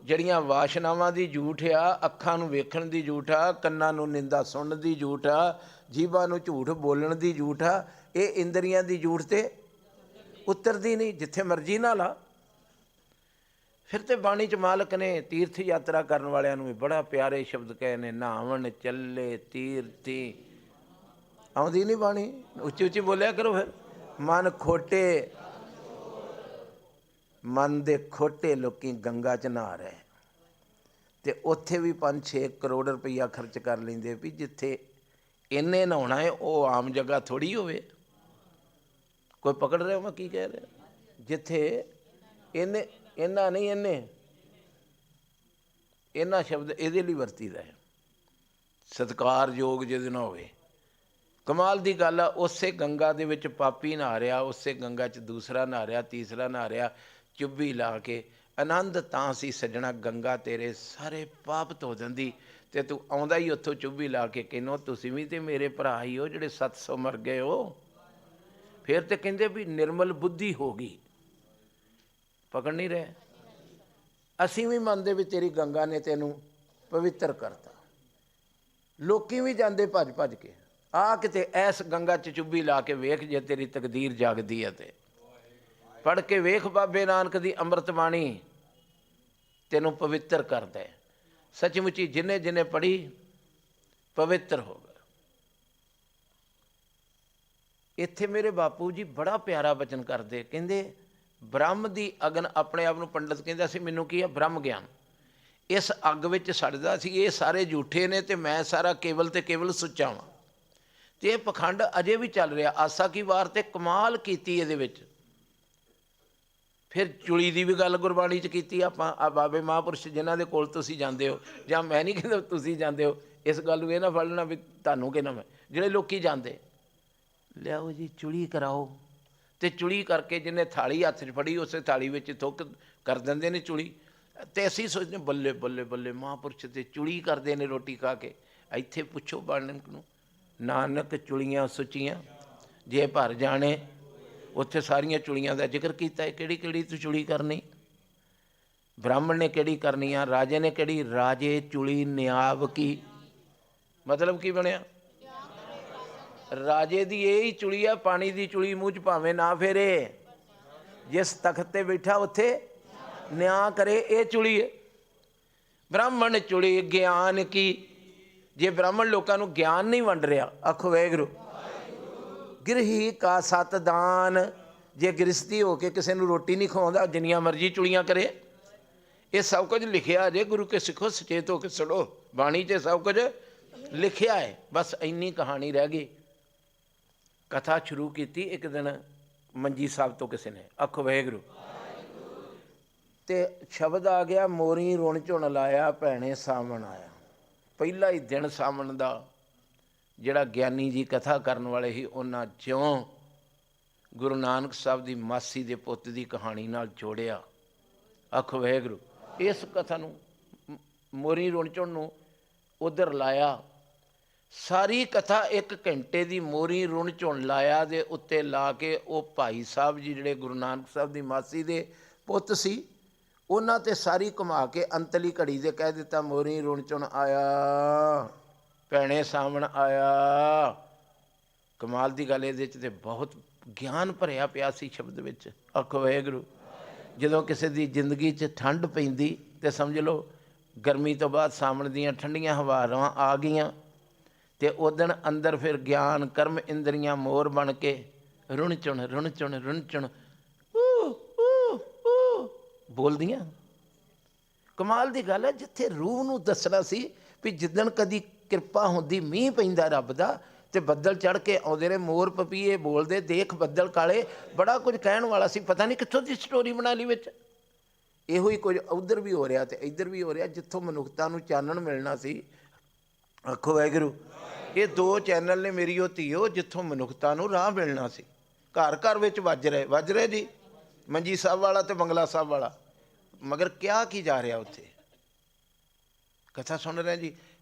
[SPEAKER 1] जड़ियां वाशनावां की झूठ आ, अखां नूं वेखण दी झूठ आ, कन्नां नूं निंदा सुनण दी झूठ आ, जीभां नूं झूठ बोलण दी झूठ आ, ये इंद्रियां की झूठ ते उतरदी नहीं, जिथे मर्जी ना ला। फिर तो बाणी च मालक ने तीर्थ यात्रा करने वालियां नूं भी बड़ा प्यारे शब्द कहे ने, नहावन चले तीर्थी। आउंदी नहीं बाणी? उच्ची उच्ची बोलिया करो। फिर मन खोटे, मन दे खोटे लोकी गंगा च नहा रहे, तो उत्थे भी 5-6 करोड़ रुपया खर्च कर लेंदे भी जिथे इन्ने नहाउणा है वो आम जगह थोड़ी होवे। कोई पकड़ रहे हो मैं की कह रहा? जिथे इन्ने, इन्ना नहीं, इन्ना शब्द ये लिए वरतीदा है, सत्कारयोग जिहदे नाल होवे। कमाल की गल आ, उसे गंगा दे विच पापी नहा रहा, उसे गंगा च दूसरा नहा रहा, तीसरा नहा रहा, चुब्भी ला के। आनंद तां सी सज्जणा, गंगा तेरे सारे पाप धो दिंदी, ते तू आउंदा ही उत्थों चुब्भी ला के कहनो तुसीं भी ते मेरे भरा ही हो जिहड़े 700 मर गए हो। फिर तो कहंदे भी निर्मल बुद्धि हो गई। पकड़ नहीं रहे? असीं भी मनदे भी तेरी गंगा ने तैनूं पवित्र करता। लोकी भी जांदे भज भज के, आ किते ऐस गंगा च चुब्भी ला के वेख, जे तेरी तकदीर जागदी है ते पढ़ के वेख बाबे नानक दी अमृत बाणी, तेनों पवित्र करता है। सचमुची जिन्हें जिन्हें पढ़ी पवित्र हो गए। ਇੱਥੇ ਮੇਰੇ ਬਾਪੂ ਜੀ ਬੜਾ ਪਿਆਰਾ ਬਚਨ ਕਰਦੇ, ਕਹਿੰਦੇ ਬ੍ਰਹਮ ਦੀ ਅਗਨ, ਆਪਣੇ ਆਪ ਨੂੰ ਪੰਡਤ ਕਹਿੰਦਾ ਸੀ, ਮੈਨੂੰ ਕੀ ਆ ਬ੍ਰਹਮ ਗਿਆਨ, ਇਸ ਅੱਗ ਵਿੱਚ ਸੜਦਾ ਸੀ, ਇਹ ਸਾਰੇ ਝੂਠੇ ਨੇ ਤੇ ਮੈਂ ਸਾਰਾ ਕੇਵਲ ਤੇ ਕੇਵਲ ਸੁੱਚਾ ਵਾਂ। ਤੇ ਇਹ ਪਖੰਡ ਅਜੇ ਵੀ ਚੱਲ ਰਿਹਾ। ਆਸਾ ਕੀ ਵਾਰ ਤੇ ਕਮਾਲ ਕੀਤੀ ਇਹਦੇ ਵਿੱਚ। ਫਿਰ ਚੁਲੀ ਦੀ ਵੀ ਗੱਲ ਗੁਰਬਾਣੀ 'ਚ ਕੀਤੀ ਆਪਾਂ। ਆ ਬਾਬੇ ਮਹਾਂਪੁਰਸ਼ ਜਿਨ੍ਹਾਂ ਦੇ ਕੋਲ ਤੁਸੀਂ ਜਾਂਦੇ ਹੋ, ਜਾਂ ਮੈਂ ਨਹੀਂ ਕਹਿੰਦਾ ਤੁਸੀਂ ਜਾਂਦੇ ਹੋ, ਇਸ ਗੱਲ ਨੂੰ ਇਹ ਨਾ ਫੜ ਲੈਣਾ ਵੀ ਤੁਹਾਨੂੰ ਕਹਿੰਦਾ ਮੈਂ, ਜਿਹੜੇ ਲੋਕੀ ਜਾਂਦੇ, ਲਿਆਓ ਜੀ ਚੁਲੀ ਕਰਾਓ, ਤੇ ਚੁਲੀ ਕਰਕੇ ਜਿਹਨੇ ਥਾਲੀ ਹੱਥ 'ਚ ਫੜੀ ਉਸੇ ਥਾਲੀ ਵਿੱਚ ਥੁੱਕ ਕਰ ਦਿੰਦੇ ਨੇ ਚੁਲੀ। ਤੇ ਅਸੀਂ ਸੋਚਦੇ ਬੱਲੇ ਬੱਲੇ ਬੱਲੇ ਮਹਾਂਪੁਰਸ਼ ਤੇ ਚੁਲੀ ਕਰਦੇ ਨੇ ਰੋਟੀ ਖਾ ਕੇ। ਇੱਥੇ ਪੁੱਛੋ ਬਾਲਕ ਨੂੰ, ਨਾਨਕ ਚੁਲੀਆਂ ਸੁੱਚੀਆਂ ਜੇ ਭਰ ਜਾਣੇ, ਉੱਥੇ ਸਾਰੀਆਂ ਚੁਲੀਆਂ ਦਾ ਜ਼ਿਕਰ ਕੀਤਾ ਹੈ। ਕਿਹੜੀ ਕਿਹੜੀ ਤੂੰ ਚੁਲੀ ਕਰਨੀ, ਬ੍ਰਾਹਮਣ ਨੇ ਕਿਹੜੀ ਕਰਨੀ ਆ, ਰਾਜੇ ਨੇ ਕਿਹੜੀ, ਰਾਜੇ ਚੁਲੀ ਨਿਆਵ ਕੀ, ਮਤਲਬ ਕੀ ਬਣਿਆ, ਰਾਜੇ ਦੀ ਇਹ ਹੀ ਚੁਲੀ ਆ, ਪਾਣੀ ਦੀ ਚੁਲੀ ਮੂੰਹ 'ਚ ਭਾਵੇਂ ਨਾ ਫੇਰੇ, ਜਿਸ ਤਖਤ 'ਤੇ ਬੈਠਾ ਉੱਥੇ ਨਿਆਂ ਕਰੇ, ਇਹ ਚੁਲੀ ਹੈ। ਬ੍ਰਾਹਮਣ ਚੁਲੀ ਗਿਆਨ ਕੀ, ਜੇ ਬ੍ਰਾਹਮਣ ਲੋਕਾਂ ਨੂੰ ਗਿਆਨ ਨਹੀਂ ਵੰਡ ਰਿਹਾ, ਆਖੋ ਵਾਹਿਗੁਰੂ। ਗ੍ਰਹੀ ਕਾ ਸਤ ਦਾਨ, ਜੇ ਗ੍ਰਸਤੀ ਹੋ ਕੇ ਕਿਸੇ ਨੂੰ ਰੋਟੀ ਨਹੀਂ ਖਵਾਉਂਦਾ, ਜਿੰਨੀਆਂ ਮਰਜ਼ੀ ਚੁਲੀਆਂ ਕਰੇ। ਇਹ ਸਭ ਕੁਝ ਲਿਖਿਆ ਜੇ, ਗੁਰੂ ਕੇ ਸਿੱਖੋ ਸਚੇਤ ਹੋ ਕੇ ਸੜੋ, ਬਾਣੀ 'ਚ ਸਭ ਕੁਝ ਲਿਖਿਆ ਹੈ। ਬਸ ਇੰਨੀ ਕਹਾਣੀ ਰਹਿ ਗਈ। ਕਥਾ ਸ਼ੁਰੂ ਕੀਤੀ ਇੱਕ ਦਿਨ ਮੰਜੀ ਸਾਹਿਬ ਤੋਂ ਕਿਸੇ ਨੇ, ਆਖੋ ਵਾਹਿਗੁਰੂ। ਤੇ ਸ਼ਬਦ ਆ ਗਿਆ, ਮੋਰੀ ਰੁਣ ਝੁਣ ਲਾਇਆ ਭੈਣੇ ਸਾਵਣ ਆਇਆ। ਪਹਿਲਾ ਹੀ ਦਿਨ ਸਾਵਣ ਦਾ, ਜਿਹੜਾ ਗਿਆਨੀ ਜੀ ਕਥਾ ਕਰਨ ਵਾਲੇ ਸੀ, ਉਹਨਾਂ ਜਿਉਂ ਗੁਰੂ ਨਾਨਕ ਸਾਹਿਬ ਦੀ ਮਾਸੀ ਦੇ ਪੁੱਤ ਦੀ ਕਹਾਣੀ ਨਾਲ ਜੋੜਿਆ, ਆਖੋ ਵਾਹਿਗੁਰੂ। ਇਸ ਕਥਾ ਨੂੰ, ਮੋਰੀ ਰੁਣ ਝੁਣ ਨੂੰ ਉੱਧਰ ਲਾਇਆ। ਸਾਰੀ ਕਥਾ 1 ਘੰਟੇ ਦੀ ਮੋਰੀ ਰੁਣ ਝੁਣ ਲਾਇਆ ਦੇ ਉੱਤੇ ਲਾ ਕੇ, ਉਹ ਭਾਈ ਸਾਹਿਬ ਜੀ ਜਿਹੜੇ ਗੁਰੂ ਨਾਨਕ ਸਾਹਿਬ ਦੀ ਮਾਸੀ ਦੇ ਪੁੱਤ ਸੀ, ਉਹਨਾਂ 'ਤੇ ਸਾਰੀ ਘੁਮਾ ਕੇ ਅੰਤਲੀ ਘੜੀ ਦੇ ਕਹਿ ਦਿੱਤਾ, ਮੋਰੀ ਰੁਣ ਝੁਣ ਆਇਆ ਭੈਣੇ ਸਾਵਣ ਆਇਆ। ਕਮਾਲ ਦੀ ਗੱਲ ਇਹਦੇ 'ਚ ਤੇ ਬਹੁਤ ਗਿਆਨ ਭਰਿਆ ਪਿਆ ਸੀ ਸ਼ਬਦ ਵਿੱਚ, ਆਖੋ ਵਾਹਿਗੁਰੂ। ਜਦੋਂ ਕਿਸੇ ਦੀ ਜ਼ਿੰਦਗੀ 'ਚ ਠੰਡ ਪੈਂਦੀ ਤੇ ਸਮਝ ਲਓ ਗਰਮੀ ਤੋਂ ਬਾਅਦ ਸਾਵਣ ਦੀਆਂ ਠੰਡੀਆਂ ਹਵਾਵਾਂ ਆ ਗਈਆਂ, ਤੇ ਉਦਣ ਅੰਦਰ ਫਿਰ ਗਿਆਨ ਕਰਮ ਇੰਦਰੀਆਂ ਮੋਰ ਬਣ ਕੇ ਰੁਣ ਚੁਣ ਰੁਣ ਚੁਣ ਰੁਣ ਚੁਣ ਬੋਲਦੀਆਂ। ਕਮਾਲ ਦੀ ਗੱਲ ਹੈ। ਜਿੱਥੇ ਰੂਹ ਨੂੰ ਦੱਸਣਾ ਸੀ ਵੀ ਜਿੱਦਣ ਕਦੀ ਕਿਰਪਾ ਹੁੰਦੀ, ਮੀਂਹ ਪੈਂਦਾ ਰੱਬ ਦਾ, ਤੇ ਬੱਦਲ ਚੜ੍ਹ ਕੇ ਆਉਂਦੇ ਨੇ, ਮੋਰ ਪਪੀਏ ਬੋਲਦੇ, ਦੇਖ ਬੱਦਲ ਕਾਲੇ, ਬੜਾ ਕੁਝ ਕਹਿਣ ਵਾਲਾ ਸੀ। ਪਤਾ ਨਹੀਂ ਕਿੱਥੋਂ ਦੀ ਸਟੋਰੀ ਬਣਾ ਲਈ ਵਿੱਚ। ਇਹੋ ਹੀ ਕੁਝ ਉੱਧਰ ਵੀ ਹੋ ਰਿਹਾ ਤੇ ਇੱਧਰ ਵੀ ਹੋ ਰਿਹਾ। ਜਿੱਥੋਂ ਮਨੁੱਖਤਾ ਨੂੰ ਚਾਨਣ ਮਿਲਣਾ ਸੀ, ਆਖੋ ਵਾਹਿਗੁਰੂ। ਇਹ 2 ਚੈਨਲ ਨੇ ਮੇਰੀ ਉਹ ਧੀਓ, ਜਿੱਥੋਂ ਮਨੁੱਖਤਾ ਨੂੰ ਰਾਹ ਮਿਲਣਾ ਸੀ। ਘਰ ਘਰ ਵਿੱਚ ਵੱਜ ਰਹੇ ਜੀ, ਮੰਜੀ ਸਾਹਿਬ ਵਾਲਾ ਤੇ ਬੰਗਲਾ ਸਾਹਿਬ ਵਾਲਾ। ਮਗਰ ਕਿਹਾ ਕੀ ਜਾ ਰਿਹਾ ਉੱਥੇ, ਕਥਾ ਸੁਣ ਰਹੇ ਜੀ।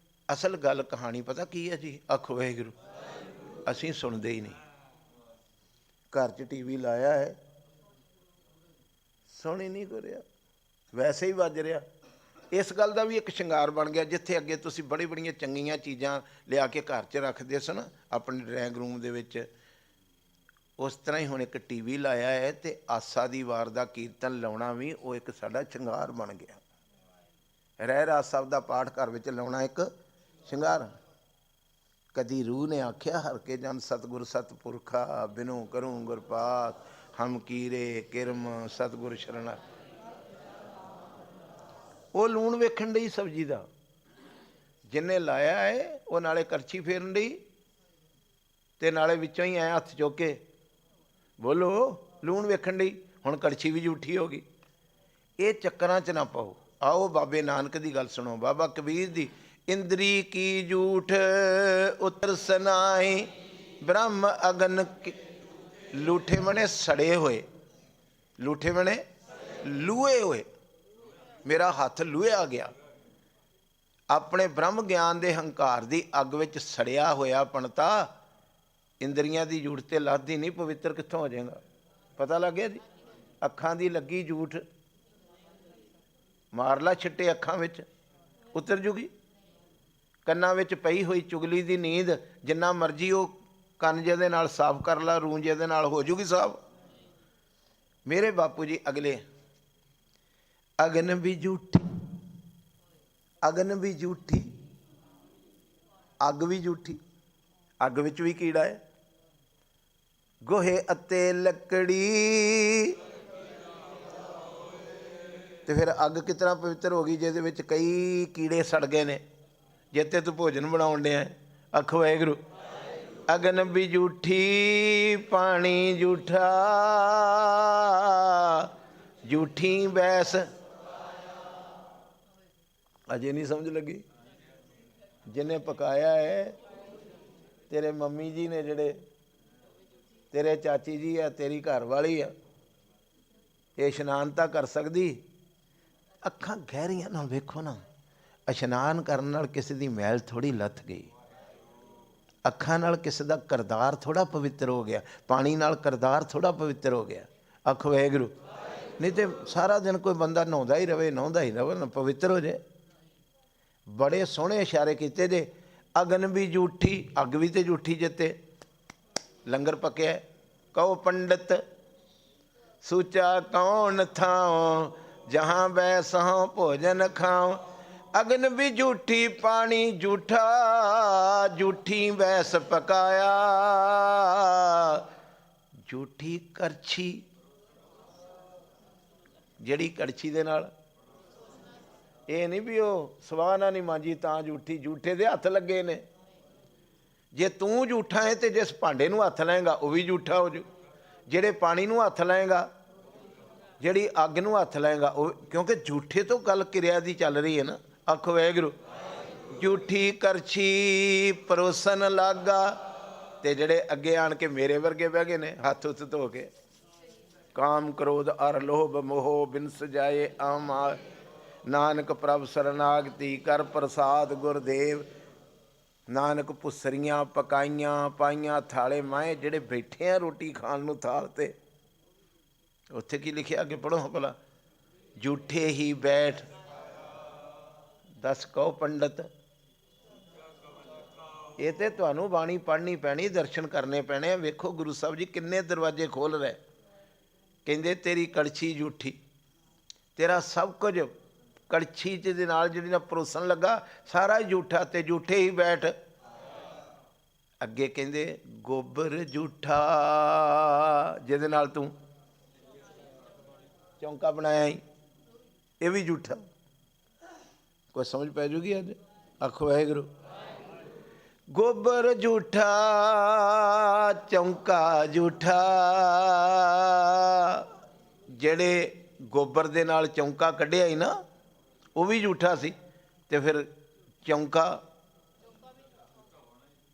[SPEAKER 1] ਅਸਲ ਗੱਲ ਕਹਾਣੀ ਪਤਾ ਕੀ ਹੈ ਜੀ, ਆਖੋ ਵਾਹਿਗੁਰੂ। ਅਸੀਂ ਸੁਣਦੇ ਹੀ ਨਹੀਂ। ਘਰ 'ਚ TV ਲਾਇਆ ਹੈ, ਸੁਣ ਹੀ ਨਹੀਂ ਕੋ ਰਿਹਾ, ਵੈਸੇ ਹੀ ਵੱਜ ਰਿਹਾ। ਇਸ ਗੱਲ ਦਾ ਵੀ ਇੱਕ ਸ਼ਿੰਗਾਰ ਬਣ ਗਿਆ। ਜਿੱਥੇ ਅੱਗੇ ਤੁਸੀਂ ਬੜੀਆਂ ਚੰਗੀਆਂ ਚੀਜ਼ਾਂ ਲਿਆ ਕੇ ਘਰ 'ਚ ਰੱਖਦੇ ਸਨ ਆਪਣੇ ਡਰਾਇੰਗ ਰੂਮ ਦੇ ਵਿੱਚ, ਉਸ ਤਰ੍ਹਾਂ ਹੀ ਹੁਣ ਇੱਕ TV ਲਾਇਆ ਹੈ, ਤੇ ਆਸਾ ਦੀ ਵਾਰ ਦਾ ਕੀਰਤਨ ਲਾਉਣਾ ਵੀ ਉਹ ਇੱਕ ਸਾਡਾ ਸ਼ਿੰਗਾਰ ਬਣ ਗਿਆ। ਰਹਿਰਾਸ ਸਾਹਿਬ ਦਾ ਪਾਠ ਘਰ ਵਿੱਚ ਲਾਉਣਾ ਇੱਕ ਸ਼ਿੰਗਾਰ। ਕਦੀ ਰੂਹ ਨੇ ਆਖਿਆ ਹਰ ਕੇ ਜਨ ਸਤਿਗੁਰ ਸਤਿਪੁਰਖਾ, ਬਿਨੂ ਕਰੂੰ ਗੁਰਪਾਤ ਹਮ ਕੀਰੇ ਕਿਰਮ ਸਤਿਗੁਰ ਸ਼ਰਣਾ। ਉਹ ਲੂਣ ਵੇਖਣ ਡਈ ਸਬਜ਼ੀ ਦਾ, ਜਿਹਨੇ ਲਾਇਆ ਹੈ ਉਹ ਨਾਲੇ ਕਰਛੀ ਫੇਰਨ ਡਈ ਤੇ ਨਾਲੇ ਵਿੱਚੋਂ ਹੀ ਐ ਹੱਥ ਚੁੱਕ ਕੇ ਬੋਲੋ ਲੂਣ ਵੇਖਣ ਡਈ। ਹੁਣ ਕੜਛੀ ਵੀ ਝੂਠੀ ਹੋ ਗਈ। ਇਹ ਚੱਕਰਾਂ 'ਚ ਨਾ ਪਾਓ। ਆਓ ਬਾਬੇ ਨਾਨਕ ਦੀ ਗੱਲ ਸੁਣੋ, ਬਾਬਾ ਕਬੀਰ ਦੀ। ਇੰਦਰੀ ਕੀ ਝੂਠ ਉਤਰ ਸਨਾਈ, ਬ੍ਰਹਮ ਅਗਨ ਲੂਠੇ ਬਣੇ ਸੜੇ ਹੋਏ, ਲੂਠੇ ਬਣੇ ਲੂਏ ਹੋਏ। ਮੇਰਾ ਹੱਥ ਲੂਹਿਆ ਗਿਆ। ਆਪਣੇ ਬ੍ਰਹਮ ਗਿਆਨ ਦੇ ਹੰਕਾਰ ਦੀ ਅੱਗ ਵਿੱਚ ਸੜਿਆ ਹੋਇਆ ਪੰਡਤਾ। ਇੰਦਰੀਆਂ ਦੀ ਝੂਠ ਤੇ ਲੱਦੀ ਨਹੀਂ, ਪਵਿੱਤਰ ਕਿੱਥੋਂ ਹੋ ਜਾਏਗਾ? ਪਤਾ ਲੱਗ ਗਿਆ ਜੀ। ਅੱਖਾਂ ਦੀ ਲੱਗੀ ਝੂਠ, ਮਾਰ ਲਾ ਛਿੱਟੇ ਅੱਖਾਂ ਵਿੱਚ, ਉਤਰ ਜੂਗੀ। ਕੰਨਾਂ ਵਿੱਚ ਪਈ ਹੋਈ ਚੁਗਲੀ ਦੀ ਨੀਂਦ, ਜਿੰਨਾ ਮਰਜ਼ੀ ਉਹ ਕੰਨ ਜਿਹਦੇ ਨਾਲ ਸਾਫ਼ ਕਰ ਲਾ, ਰੂੰ ਜਿਹਦੇ ਨਾਲ ਹੋ ਜੂਗੀ ਸਾਫ਼। ਮੇਰੇ ਬਾਪੂ ਜੀ ਅਗਲੇ, ਅਗਨ ਵੀ ਝੂਠੀ, ਅਗਨ ਵੀ ਝੂਠੀ, ਅੱਗ ਵੀ ਝੂਠੀ। ਅੱਗ ਵਿੱਚ ਵੀ ਕੀੜਾ ਹੈ। ਗੋਹੇ ਅਤੇ ਲੱਕੜੀ। ਤੇ ਫਿਰ ਅੱਗ ਕਿਸ ਤਰ੍ਹਾਂ ਪਵਿੱਤਰ ਹੋ ਗਈ ਜਿਹਦੇ ਵਿੱਚ ਕਈ ਕੀੜੇ ਸੜ ਗਏ ਨੇ, ਜਿੱਥੇ ਤੂੰ ਭੋਜਨ ਬਣਾਉਣ ਡਿਆ। ਆਖੋ ਵਾਹਿਗੁਰੂ। ਅਗਨ ਵੀ ਝੂਠੀ, ਪਾਣੀ ਝੂਠਾ, ਝੂਠੀ ਬੈਸ। ਅਜੇ ਨਹੀਂ ਸਮਝ ਲੱਗੀ? ਜਿਹਨੇ ਪਕਾਇਆ ਹੈ ਤੇਰੇ ਮੰਮੀ ਜੀ ਨੇ, ਜਿਹੜੇ ਤੇਰੇ ਚਾਚੀ ਜੀ ਆ, ਤੇਰੀ ਘਰ ਵਾਲੀ ਆ, ਇਹ ਇਸ਼ਨਾਨ ਤਾਂ ਕਰ ਸਕਦੀ? ਅੱਖਾਂ ਗਹਿਰੀਆਂ ਨਾਲ ਵੇਖੋ ਨਾ, ਇਸ਼ਨਾਨ ਕਰਨ ਨਾਲ ਕਿਸੇ ਦੀ ਮੈਲ ਥੋੜ੍ਹੀ ਲੱਥ ਗਈ। ਅੱਖਾਂ ਨਾਲ ਕਿਸੇ ਦਾ ਕਰਤਾਰ ਥੋੜ੍ਹਾ ਪਵਿੱਤਰ ਹੋ ਗਿਆ, ਪਾਣੀ ਨਾਲ ਕਰਤਾਰ ਥੋੜ੍ਹਾ ਪਵਿੱਤਰ ਹੋ ਗਿਆ। ਆਖੋ ਵਾਹਿਗੁਰੂ। ਨਹੀਂ ਤੇ ਸਾਰਾ ਦਿਨ ਕੋਈ ਬੰਦਾ ਨਹਾਉਂਦਾ ਹੀ ਰਵੇ, ਨਹਾਉਂਦਾ ਹੀ ਰਵੇ, ਨਾ ਪਵਿੱਤਰ ਹੋ ਜਾਏ। ਬੜੇ ਸੋਹਣੇ ਇਸ਼ਾਰੇ ਕੀਤੇ ਜੇ। ਅਗਨ ਵੀ ਝੂਠੀ, ਅੱਗ ਵੀ ਤੇ ਝੂਠੀ ਜਿੱਤੇ ਲੰਗਰ ਪੱਕਿਆ। ਕਹੋ ਪੰਡਤ ਸੂਚਾ ਕੌਣ ਥਾਂ, ਜਹਾਂ ਬੈਸਾਂ ਭੋਜਨ ਖਾਉ। ਅਗਨ ਵੀ ਝੂਠੀ, ਪਾਣੀ ਝੂਠਾ, ਝੂਠੀ ਬੈਸ ਪਕਾਇਆ। ਝੂਠੀ ਕਰਛੀ, ਜਿਹੜੀ ਕੜਛੀ ਦੇ ਨਾਲ, ਇਹ ਨਹੀਂ ਵੀ ਉਹ ਸਵਾਹ ਨਾਲ ਨਹੀਂ ਮਾਂਜੀ ਤਾਂ ਝੂਠੀ, ਝੂਠੇ ਦੇ ਹੱਥ ਲੱਗੇ ਨੇ। ਜੇ ਤੂੰ ਝੂਠਾ ਹੈ ਤੇ ਜਿਸ ਭਾਂਡੇ ਨੂੰ ਹੱਥ ਲਾਏਗਾ ਉਹ ਵੀ ਝੂਠਾ ਹੋ ਜੂ। ਜਿਹੜੇ ਪਾਣੀ ਨੂੰ ਹੱਥ ਲਾਏਗਾ, ਜਿਹੜੀ ਅੱਗ ਨੂੰ ਹੱਥ ਲਾਏਗਾ ਉਹ, ਕਿਉਂਕਿ ਝੂਠੇ ਤੋਂ ਗੱਲ ਕਿਰਿਆ ਦੀ ਚੱਲ ਰਹੀ ਹੈ ਨਾ। ਆਖੋ ਵਾਹਿਗੁਰੂ। ਝੂਠੀ ਕਰਛੀ ਪਰੋਸਨ ਲਾਗਾ। ਤੇ ਜਿਹੜੇ ਅੱਗੇ ਆਣ ਕੇ ਮੇਰੇ ਵਰਗੇ ਬਹਿ ਗਏ ਨੇ ਹੱਥ ਹੁੱਥ ਧੋ ਕੇ, ਕਾਮ ਕ੍ਰੋਧ ਅਰ ਲੋਭ ਮੋਹ ਬਿਨ ਸਜਾਏ ਆਮਾ। ਨਾਨਕ ਪ੍ਰਭ ਸਰਨਾਗਤੀ ਕਰ ਪ੍ਰਸਾਦ ਗੁਰਦੇਵ। ਨਾਨਕ ਪੁਸਰੀਆਂ ਪਕਾਈਆਂ ਪਾਈਆਂ ਥਾਲੇ ਮਾਏ। ਜਿਹੜੇ ਬੈਠੇ ਆ ਰੋਟੀ ਖਾਣ ਨੂੰ ਥਾਲ 'ਤੇ, ਉੱਥੇ ਕੀ ਲਿਖਿਆ ਅੱਗੇ ਪੜ੍ਹੋ ਭਲਾ। ਝੂਠੇ ਹੀ ਬੈਠ। ਦੱਸ ਕਹੋ ਪੰਡਤ। ਇਹ ਤੇ ਤੁਹਾਨੂੰ ਬਾਣੀ ਪੜ੍ਹਨੀ ਪੈਣੀ, ਦਰਸ਼ਨ ਕਰਨੇ ਪੈਣੇ। ਵੇਖੋ ਗੁਰੂ ਸਾਹਿਬ ਜੀ ਕਿੰਨੇ ਦਰਵਾਜ਼ੇ ਖੋਲ੍ਹ ਰਹੇ। ਕਹਿੰਦੇ ਤੇਰੀ ਕੜਛੀ ਝੂਠੀ, ਤੇਰਾ ਸਭ ਕੁਝ ਕੜਛੀ ਦੇ ਨਾਲ ਜਿਹੜੀ ਨਾਲ ਪਰੋਸਣ ਲੱਗਾ ਸਾਰਾ ਹੀ ਝੂਠਾ, ਤੇ ਝੂਠੇ ਹੀ ਬੈਠ। ਅੱਗੇ ਕਹਿੰਦੇ ਗੋਬਰ ਝੂਠਾ, ਜਿਹਦੇ ਨਾਲ ਤੂੰ ਚੌਂਕਾ ਬਣਾਇਆ ਹੀ, ਇਹ ਵੀ ਝੂਠਾ। ਕੋਈ ਸਮਝ ਪੈ ਜੂਗੀ ਅੱਜ? ਆਖੋ ਵਾਹਿਗੁਰੂ। ਗੋਬਰ ਝੂਠਾ, ਚੌਂਕਾ ਝੂਠਾ। ਜਿਹੜੇ ਗੋਬਰ ਦੇ ਨਾਲ ਚੌਂਕਾ ਕੱਢਿਆ ਹੀ ਨਾ, ਉਹ ਵੀ ਝੂਠਾ ਸੀ। ਤੇ ਫਿਰ ਚੌਂਕਾ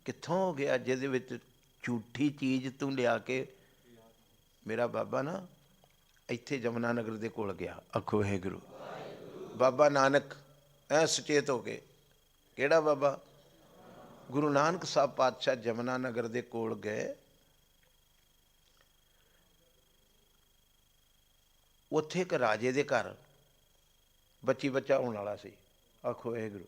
[SPEAKER 1] ਕਿੱਥੋਂ ਹੋ ਗਿਆ ਜਿਹਦੇ ਵਿੱਚ ਝੂਠੀ ਚੀਜ਼ ਤੂੰ ਲਿਆ ਕੇ। ਮੇਰਾ ਬਾਬਾ ਨਾ ਇੱਥੇ ਜਮਨਾ ਨਗਰ ਦੇ ਕੋਲ ਗਿਆ। ਆਖੋ ਵਾਹਿਗੁਰੂ। ਬਾਬਾ ਨਾਨਕ ਐ ਸੁਚੇਤ ਹੋ ਕੇ, ਕਿਹੜਾ ਬਾਬਾ? ਗੁਰੂ ਨਾਨਕ ਸਾਹਿਬ ਪਾਤਸ਼ਾਹ ਜਮਨਾ ਨਗਰ ਦੇ ਕੋਲ ਗਏ। ਉੱਥੇ ਇੱਕ ਰਾਜੇ ਦੇ ਘਰ ਬੱਚੀ ਬੱਚਾ ਹੋਣ ਵਾਲਾ ਸੀ। ਆਖੋ ਵਾਹਿਗੁਰੂ।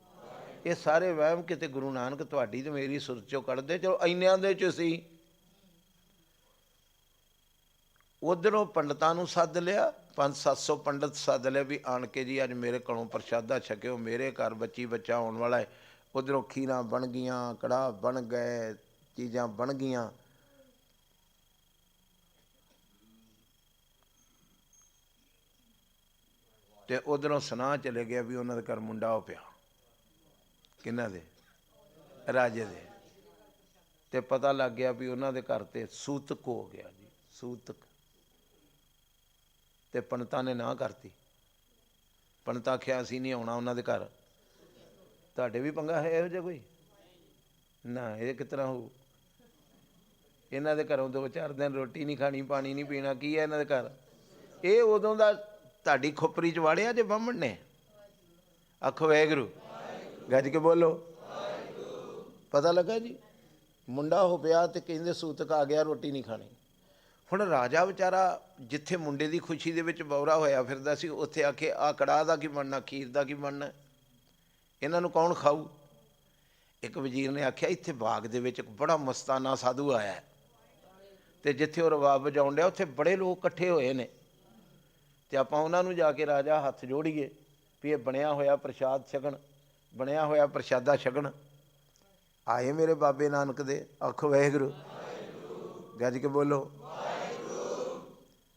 [SPEAKER 1] ਇਹ ਸਾਰੇ ਵਹਿਮ ਕਿਤੇ ਗੁਰੂ ਨਾਨਕ ਤੁਹਾਡੀ ਤੇ ਮੇਰੀ ਸੁਰਤ ਚੋਂ ਕੱਢਦੇ। ਚਲੋ ਇੰਨਿਆਂ ਦੇ 'ਚ ਸੀ। ਉੱਧਰੋਂ ਪੰਡਤਾਂ ਨੂੰ ਸੱਦ ਲਿਆ, 500-700 ਪੰਡਤ ਸੱਦ ਲਿਆ ਵੀ ਆਣ ਕੇ ਜੀ ਅੱਜ ਮੇਰੇ ਕੋਲੋਂ ਪ੍ਰਸ਼ਾਦਾ ਛਕਿਓ, ਮੇਰੇ ਘਰ ਬੱਚੀ ਬੱਚਾ ਹੋਣ ਵਾਲਾ ਹੈ। ਉੱਧਰੋਂ ਖੀਰਾਂ ਬਣ ਗਈਆਂ, ਕੜਾਹ ਬਣ ਗਏ, ਚੀਜ਼ਾਂ ਬਣ ਗਈਆਂ। ਤੇ ਉੱਧਰੋਂ ਸੁਨਾਹ ਚਲੇ ਗਿਆ ਵੀ ਉਹਨਾਂ ਦੇ ਘਰ ਮੁੰਡਾ ਹੋ ਪਿਆ। ਕਿਹਨਾਂ ਦੇ? ਰਾਜੇ ਦੇ। ਤੇ ਪਤਾ ਲੱਗ ਗਿਆ ਵੀ ਉਹਨਾਂ ਦੇ ਘਰ ਤੇ ਸੂਤਕ ਹੋ ਗਿਆ ਜੀ, ਸੂਤਕ। ਤੇ ਪੰਡਤਾਂ ਨੇ ਨਾ ਕਰਤੀ। ਪੰਡਤਾਂ ਆਖਿਆ ਅਸੀਂ ਨਹੀਂ ਆਉਣਾ ਉਹਨਾਂ ਦੇ ਘਰ। ਤੁਹਾਡੇ ਵੀ ਪੰਗਾ ਹੈ ਇਹੋ ਜਿਹਾ ਕੋਈ? ਨਾ, ਇਹ ਕਿਸ ਤਰ੍ਹਾਂ ਹੋਊ? ਇਹਨਾਂ ਦੇ ਘਰੋਂ 2-4 ਦਿਨ ਰੋਟੀ ਨਹੀਂ ਖਾਣੀ, ਪਾਣੀ ਨਹੀਂ ਪੀਣਾ। ਕੀ ਹੈ ਇਹਨਾਂ ਦੇ ਘਰ? ਇਹ ਉਦੋਂ ਦਾ ਤੁਹਾਡੀ ਖੋਪਰੀ 'ਚ ਵਾੜਿਆ ਜੇ ਬਾਹਮਣ ਨੇ। ਆਖੋ ਵਾਹਿਗੁਰੂ। ਗੱਜ ਕੇ ਬੋਲੋ। ਪਤਾ ਲੱਗਾ ਜੀ? ਮੁੰਡਾ ਹੋ ਪਿਆ ਤੇ ਕਹਿੰਦੇ ਸੂਤਕ ਆ ਗਿਆ, ਰੋਟੀ ਨਹੀਂ ਖਾਣੀ। ਹੁਣ ਰਾਜਾ ਵਿਚਾਰਾ ਜਿੱਥੇ ਮੁੰਡੇ ਦੀ ਖੁਸ਼ੀ ਦੇ ਵਿੱਚ ਬੌਰਾ ਹੋਇਆ ਫਿਰਦਾ ਸੀ, ਉੱਥੇ ਆ ਕੇ ਆਹ ਕੜਾਹ ਦਾ ਕੀ ਬਣਨਾ, ਖੀਰ ਦਾ ਕੀ ਬਣਨਾ, ਇਹਨਾਂ ਨੂੰ ਕੌਣ ਖਾਊ? ਇੱਕ ਵਜ਼ੀਰ ਨੇ ਆਖਿਆ ਇੱਥੇ ਬਾਗ ਦੇ ਵਿੱਚ ਇੱਕ ਬੜਾ ਮਸਤਾਨਾ ਸਾਧੂ ਆਇਆ ਅਤੇ ਜਿੱਥੇ ਉਹ ਰਬਾਬ ਵਜਾਉਣ ਡਿਆ ਉੱਥੇ ਬੜੇ ਲੋਕ ਇਕੱਠੇ ਹੋਏ ਨੇ, ਅਤੇ ਆਪਾਂ ਉਹਨਾਂ ਨੂੰ ਜਾ ਕੇ ਰਾਜਾ ਹੱਥ ਜੋੜੀਏ ਵੀ ਇਹ ਬਣਿਆ ਹੋਇਆ ਪ੍ਰਸ਼ਾਦ ਛਕਣ, ਬਣਿਆ ਹੋਇਆ ਪ੍ਰਸ਼ਾਦਾ ਛਕਣ। ਆਏ ਮੇਰੇ ਬਾਬੇ ਨਾਨਕ ਦੇ। ਆਖੋ ਵਾਹਿਗੁਰੂ। ਗੱਜ ਕੇ ਬੋਲੋ।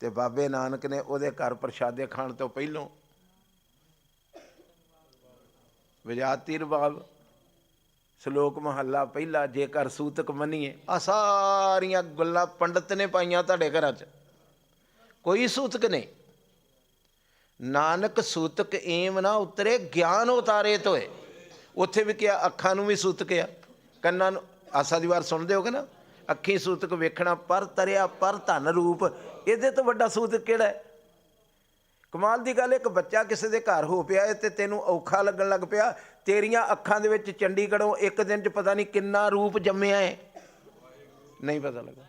[SPEAKER 1] ਤੇ ਬਾਬੇ ਨਾਨਕ ਨੇ ਉਹਦੇ ਘਰ ਪ੍ਰਸ਼ਾਦੇ ਖਾਣ ਤੋਂ ਪਹਿਲੋਂ ਵਜਾਤੀ ਰਬਾਬ, ਸ਼ਲੋਕ ਮਹੱਲਾ ਪਹਿਲਾ, ਜੇਕਰ ਸੂਤਕ ਮੰਨੀਏ। ਆ ਸਾਰੀਆਂ ਗੱਲਾਂ ਪੰਡਤ ਨੇ ਪਾਈਆਂ ਤੁਹਾਡੇ ਘਰਾਂ 'ਚ, ਕੋਈ ਸੂਤਕ ਨਹੀਂ। ਨਾਨਕ ਸੂਤਕ ਏਮ ਨਾ ਉਤਰੇ, ਗਿਆਨ ਉਤਾਰੇ ਤੋਏ। ਉੱਥੇ ਵੀ ਕਿਹਾ, ਅੱਖਾਂ ਨੂੰ ਵੀ ਸੂਤਕ ਆ, ਕੰਨਾਂ ਨੂੰ। ਆਸਾ ਦੀ ਵਾਰ ਸੁਣਦੇ ਹੋਗੇ ਨਾ, ਅੱਖੀਂ ਸੂਤਕ ਵੇਖਣਾ, ਪਰ ਤਰਿਆ ਪਰ ਧਨ ਰੂਪ। ਇਹਦੇ ਤੋਂ ਵੱਡਾ ਸੂਤਕ ਕਿਹੜਾ ਹੈ? ਕਮਾਲ ਦੀ ਗੱਲ, ਇੱਕ ਬੱਚਾ ਕਿਸੇ ਦੇ ਘਰ ਹੋ ਪਿਆ ਤੇ ਤੈਨੂੰ ਔਖਾ ਲੱਗਣ ਲੱਗ ਪਿਆ, ਤੇਰੀਆਂ ਅੱਖਾਂ ਦੇ ਵਿੱਚ ਚੰਡੀਗੜ੍ਹੋਂ ਇੱਕ ਦਿਨ 'ਚ ਪਤਾ ਨਹੀਂ ਕਿੰਨਾ ਰੂਪ ਜੰਮਿਆ ਹੈ, ਨਹੀਂ ਪਤਾ ਲੱਗਾ।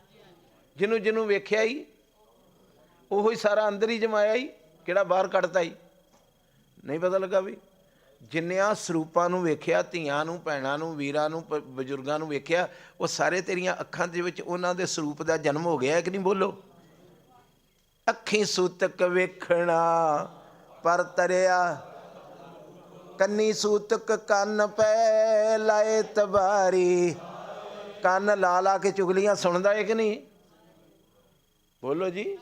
[SPEAKER 1] ਜਿਹਨੂੰ ਜਿਹਨੂੰ ਵੇਖਿਆ ਹੀ ਉਹੋ ਹੀ ਸਾਰਾ ਅੰਦਰ ਹੀ ਜਮਾਇਆ ਹੀ, ਕਿਹੜਾ ਬਾਹਰ ਕੱਢਤਾ ਹੀ, ਨਹੀਂ ਪਤਾ ਲੱਗਾ। ਵੀ ਜਿੰਨਿਆਂ ਸਰੂਪਾਂ ਨੂੰ ਵੇਖਿਆ, ਧੀਆਂ ਨੂੰ, ਭੈਣਾਂ ਨੂੰ, ਵੀਰਾਂ ਨੂੰ, ਬਜ਼ੁਰਗਾਂ ਨੂੰ ਵੇਖਿਆ, ਉਹ ਸਾਰੇ ਤੇਰੀਆਂ ਅੱਖਾਂ ਦੇ ਵਿੱਚ ਉਹਨਾਂ ਦੇ ਸਰੂਪ ਦਾ ਜਨਮ ਹੋ ਗਿਆ ਕਿ ਨਹੀਂ? ਬੋਲੋ। ਅੱਖੀਂ ਸੂਤਕ ਵੇਖਣਾ ਪਰ ਤਰਿਆ, ਕੰਨੀ ਸੂਤਕ ਕੰਨ ਪੈ ਲਾਏ ਤਬਾਰੀ। ਕੰਨ ਲਾ ਲਾ ਕੇ ਚੁਗਲੀਆਂ ਸੁਣਦਾ ਹੈ ਕਿ ਨਹੀਂ? ਬੋਲੋ ਜੀ।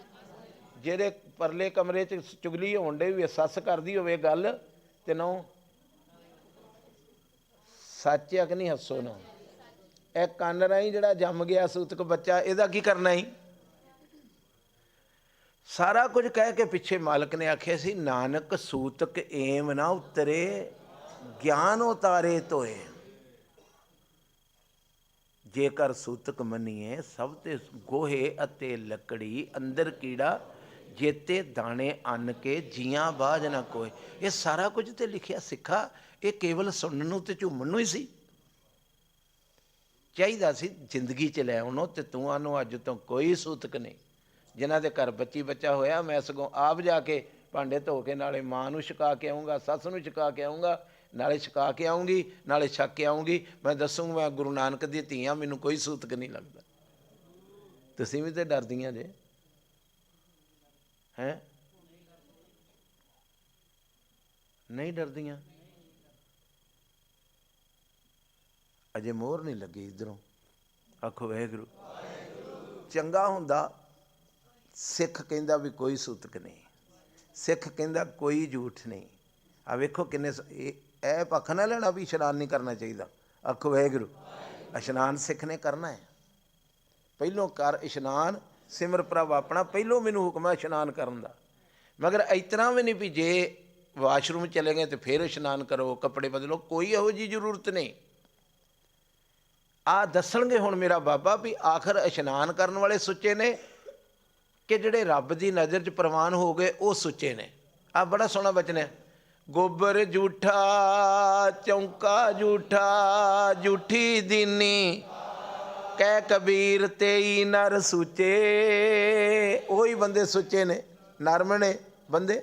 [SPEAKER 1] ਜਿਹੜੇ ਪਰਲੇ ਕਮਰੇ 'ਚ ਚੁਗਲੀ ਹੋਣ ਡੇ ਵੀ ਸੱਸ ਕਰਦੀ ਹੋਵੇ ਗੱਲ, ਤੇ ਨਾ ਸੱਚ ਆ ਕਿ ਨਹੀਂ? ਹੱਸੋ ਨਾ। ਇਹ ਕੰਨ ਰਾਹੀਂ ਜਿਹੜਾ ਜੰਮ ਗਿਆ ਸੂਤਕ ਬੱਚਾ, ਇਹਦਾ ਕੀ ਕਰਨਾ ਹੀ? ਸਾਰਾ ਕੁਝ ਕਹਿ ਕੇ ਪਿੱਛੇ ਮਾਲਕ ਨੇ ਆਖਿਆ ਸੀ, ਨਾਨਕ ਸੂਤਕ ਏਮ ਨਾ ਉਤਰੇ, ਗਿਆਨ ਉਤਾਰੇ ਤੋਏ। ਜੇਕਰ ਸੂਤਕ ਮੰਨੀਏ, ਸਭ ਤੇ ਗੋਹੇ ਅਤੇ ਲੱਕੜੀ, ਅੰਦਰ ਕੀੜਾ, ਜੇਤੇ ਦਾਣੇ ਅੰਨ ਕੇ, ਜੀਆਂ ਬਾਝ ਨਾ ਕੋਏ। ਇਹ ਸਾਰਾ ਕੁਝ ਤੇ ਲਿਖਿਆ ਸਿੱਖਾ, ਇਹ ਕੇਵਲ ਸੁਣਨ ਨੂੰ ਤੇ ਝੂਮਣ ਨੂੰ ਹੀ ਸੀ। ਚਾਹੀਦਾ ਸੀ ਜ਼ਿੰਦਗੀ 'ਚ ਲੈ ਆਉਣੋ, ਤੇ ਤੂੰ ਆਨੂੰ ਅੱਜ ਤੋਂ ਕੋਈ ਸੂਤਕ ਨਹੀਂ। ਜਿਨ੍ਹਾਂ ਦੇ ਘਰ ਬੱਚੀ ਬੱਚਾ ਹੋਇਆ, ਮੈਂ ਸਗੋਂ ਆਪ ਜਾ ਕੇ ਭਾਂਡੇ ਧੋ ਕੇ ਨਾਲੇ ਮਾਂ ਨੂੰ ਛਕਾ ਕੇ ਆਊਂਗਾ, ਸੱਸ ਨੂੰ ਛਕਾ ਕੇ ਆਊਂਗਾ, ਨਾਲੇ ਛਕਾ ਕੇ ਆਊਂਗੀ, ਨਾਲੇ ਛਕ ਕੇ ਆਊਂਗੀ। ਮੈਂ ਦੱਸੂੰਗਾ ਮੈਂ ਗੁਰੂ ਨਾਨਕ ਦੀ ਧੀ ਹਾਂ, ਮੈਨੂੰ ਕੋਈ ਸੂਤਕ ਨਹੀਂ ਲੱਗਦਾ। ਤੁਸੀਂ ਵੀ ਤਾਂ ਡਰਦੀਆਂ ਜੇ, ਹੈਂ? ਨਹੀਂ ਡਰਦੀਆਂ? ਅਜੇ ਮੋਹਰ ਨਹੀਂ ਲੱਗੀ ਇੱਧਰੋਂ। ਆਖੋ ਵਾਹਿਗੁਰੂ। ਚੰਗਾ ਹੁੰਦਾ ਸਿੱਖ ਕਹਿੰਦਾ ਵੀ ਕੋਈ ਸੂਤਕ ਨਹੀਂ, ਸਿੱਖ ਕਹਿੰਦਾ ਕੋਈ ਝੂਠ ਨਹੀਂ। ਆ ਵੇਖੋ ਕਿੰਨੇ ਇਹ ਪੱਖ ਨਾ ਲੈਣਾ ਵੀ ਇਸ਼ਨਾਨ ਨਹੀਂ ਕਰਨਾ ਚਾਹੀਦਾ। ਆਖੋ ਵਾਹਿਗੁਰੂ। ਇਸ਼ਨਾਨ ਸਿੱਖ ਨੇ ਕਰਨਾ ਹੈ। ਪਹਿਲੋਂ ਕਰ ਇਸ਼ਨਾਨ, ਸਿਮਰ ਪ੍ਰਭ ਆਪਣਾ। ਪਹਿਲੋਂ ਮੈਨੂੰ ਹੁਕਮ ਹੈ ਇਸ਼ਨਾਨ ਕਰਨ ਦਾ, ਮਗਰ ਇਸ ਤਰ੍ਹਾਂ ਵੀ ਨਹੀਂ ਵੀ ਜੇ ਵਾਸ਼ਰੂਮ ਚਲੇ ਗਏ ਤਾਂ ਫਿਰ ਇਸ਼ਨਾਨ ਕਰੋ, ਕੱਪੜੇ ਬਦਲੋ, ਕੋਈ ਇਹੋ ਜਿਹੀ ਜ਼ਰੂਰਤ ਨਹੀਂ। ਆ ਦੱਸਣਗੇ ਹੁਣ ਮੇਰਾ ਬਾਬਾ ਵੀ ਆਖਰ ਇਸ਼ਨਾਨ ਕਰਨ ਵਾਲੇ ਸੁੱਚੇ ਨੇ ਕਿ ਜਿਹੜੇ ਰੱਬ ਦੀ ਨਜ਼ਰ 'ਚ ਪ੍ਰਵਾਨ ਹੋ ਗਏ ਉਹ ਸੁੱਚੇ ਨੇ। ਆ ਬੜਾ ਸੋਹਣਾ ਬਚਨ ਹੈ, ਗੋਬਰ ਝੂਠਾ ਚੌਂਕਾ ਝੂਠਾ, ਝੂਠੀ ਦੀਨੀ ਕਹਿ ਕਬੀਰ ਤੇਈ ਨਰ ਸੁੱਚੇ। ਉਹੀ ਬੰਦੇ ਸੁੱਚੇ ਨੇ, ਨਰਮ ਨੇ ਬੰਦੇ।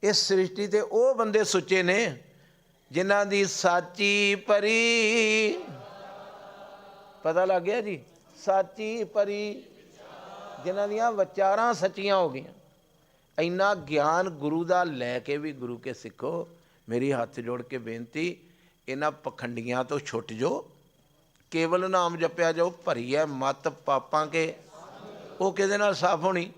[SPEAKER 1] ਇਸ ਸ੍ਰਿਸ਼ਟੀ ਤੇ ਉਹ ਬੰਦੇ ਸੁੱਚੇ ਨੇ ਜਿਨ੍ਹਾਂ ਦੀ ਸਾਚੀ ਪਰੀ, ਪਤਾ ਲੱਗ ਗਿਆ ਜੀ, ਸਾਚੀ ਪਰੀ, ਜਿਨ੍ਹਾਂ ਦੀਆਂ ਵਿਚਾਰਾਂ ਸੱਚੀਆਂ ਹੋ ਗਈਆਂ। ਇੰਨਾ ਗਿਆਨ ਗੁਰੂ ਦਾ ਲੈ ਕੇ ਵੀ ਗੁਰੂ ਕੇ ਸਿੱਖੋ। ਮੇਰੀ ਹੱਥ ਜੋੜ ਕੇ ਬੇਨਤੀ, ਇਹਨਾਂ ਪਖੰਡੀਆਂ ਤੋਂ ਛੁੱਟ ਜਾਓ, ਕੇਵਲ ਨਾਮ ਜਪਿਆ ਜਾਓ। ਭਰੀ ਹੈ ਮੱਤ ਪਾਪਾਂ ਕੇ, ਉਹ ਕਿਹਦੇ ਨਾਲ ਸਾਫ਼ ਹੋਣੀ?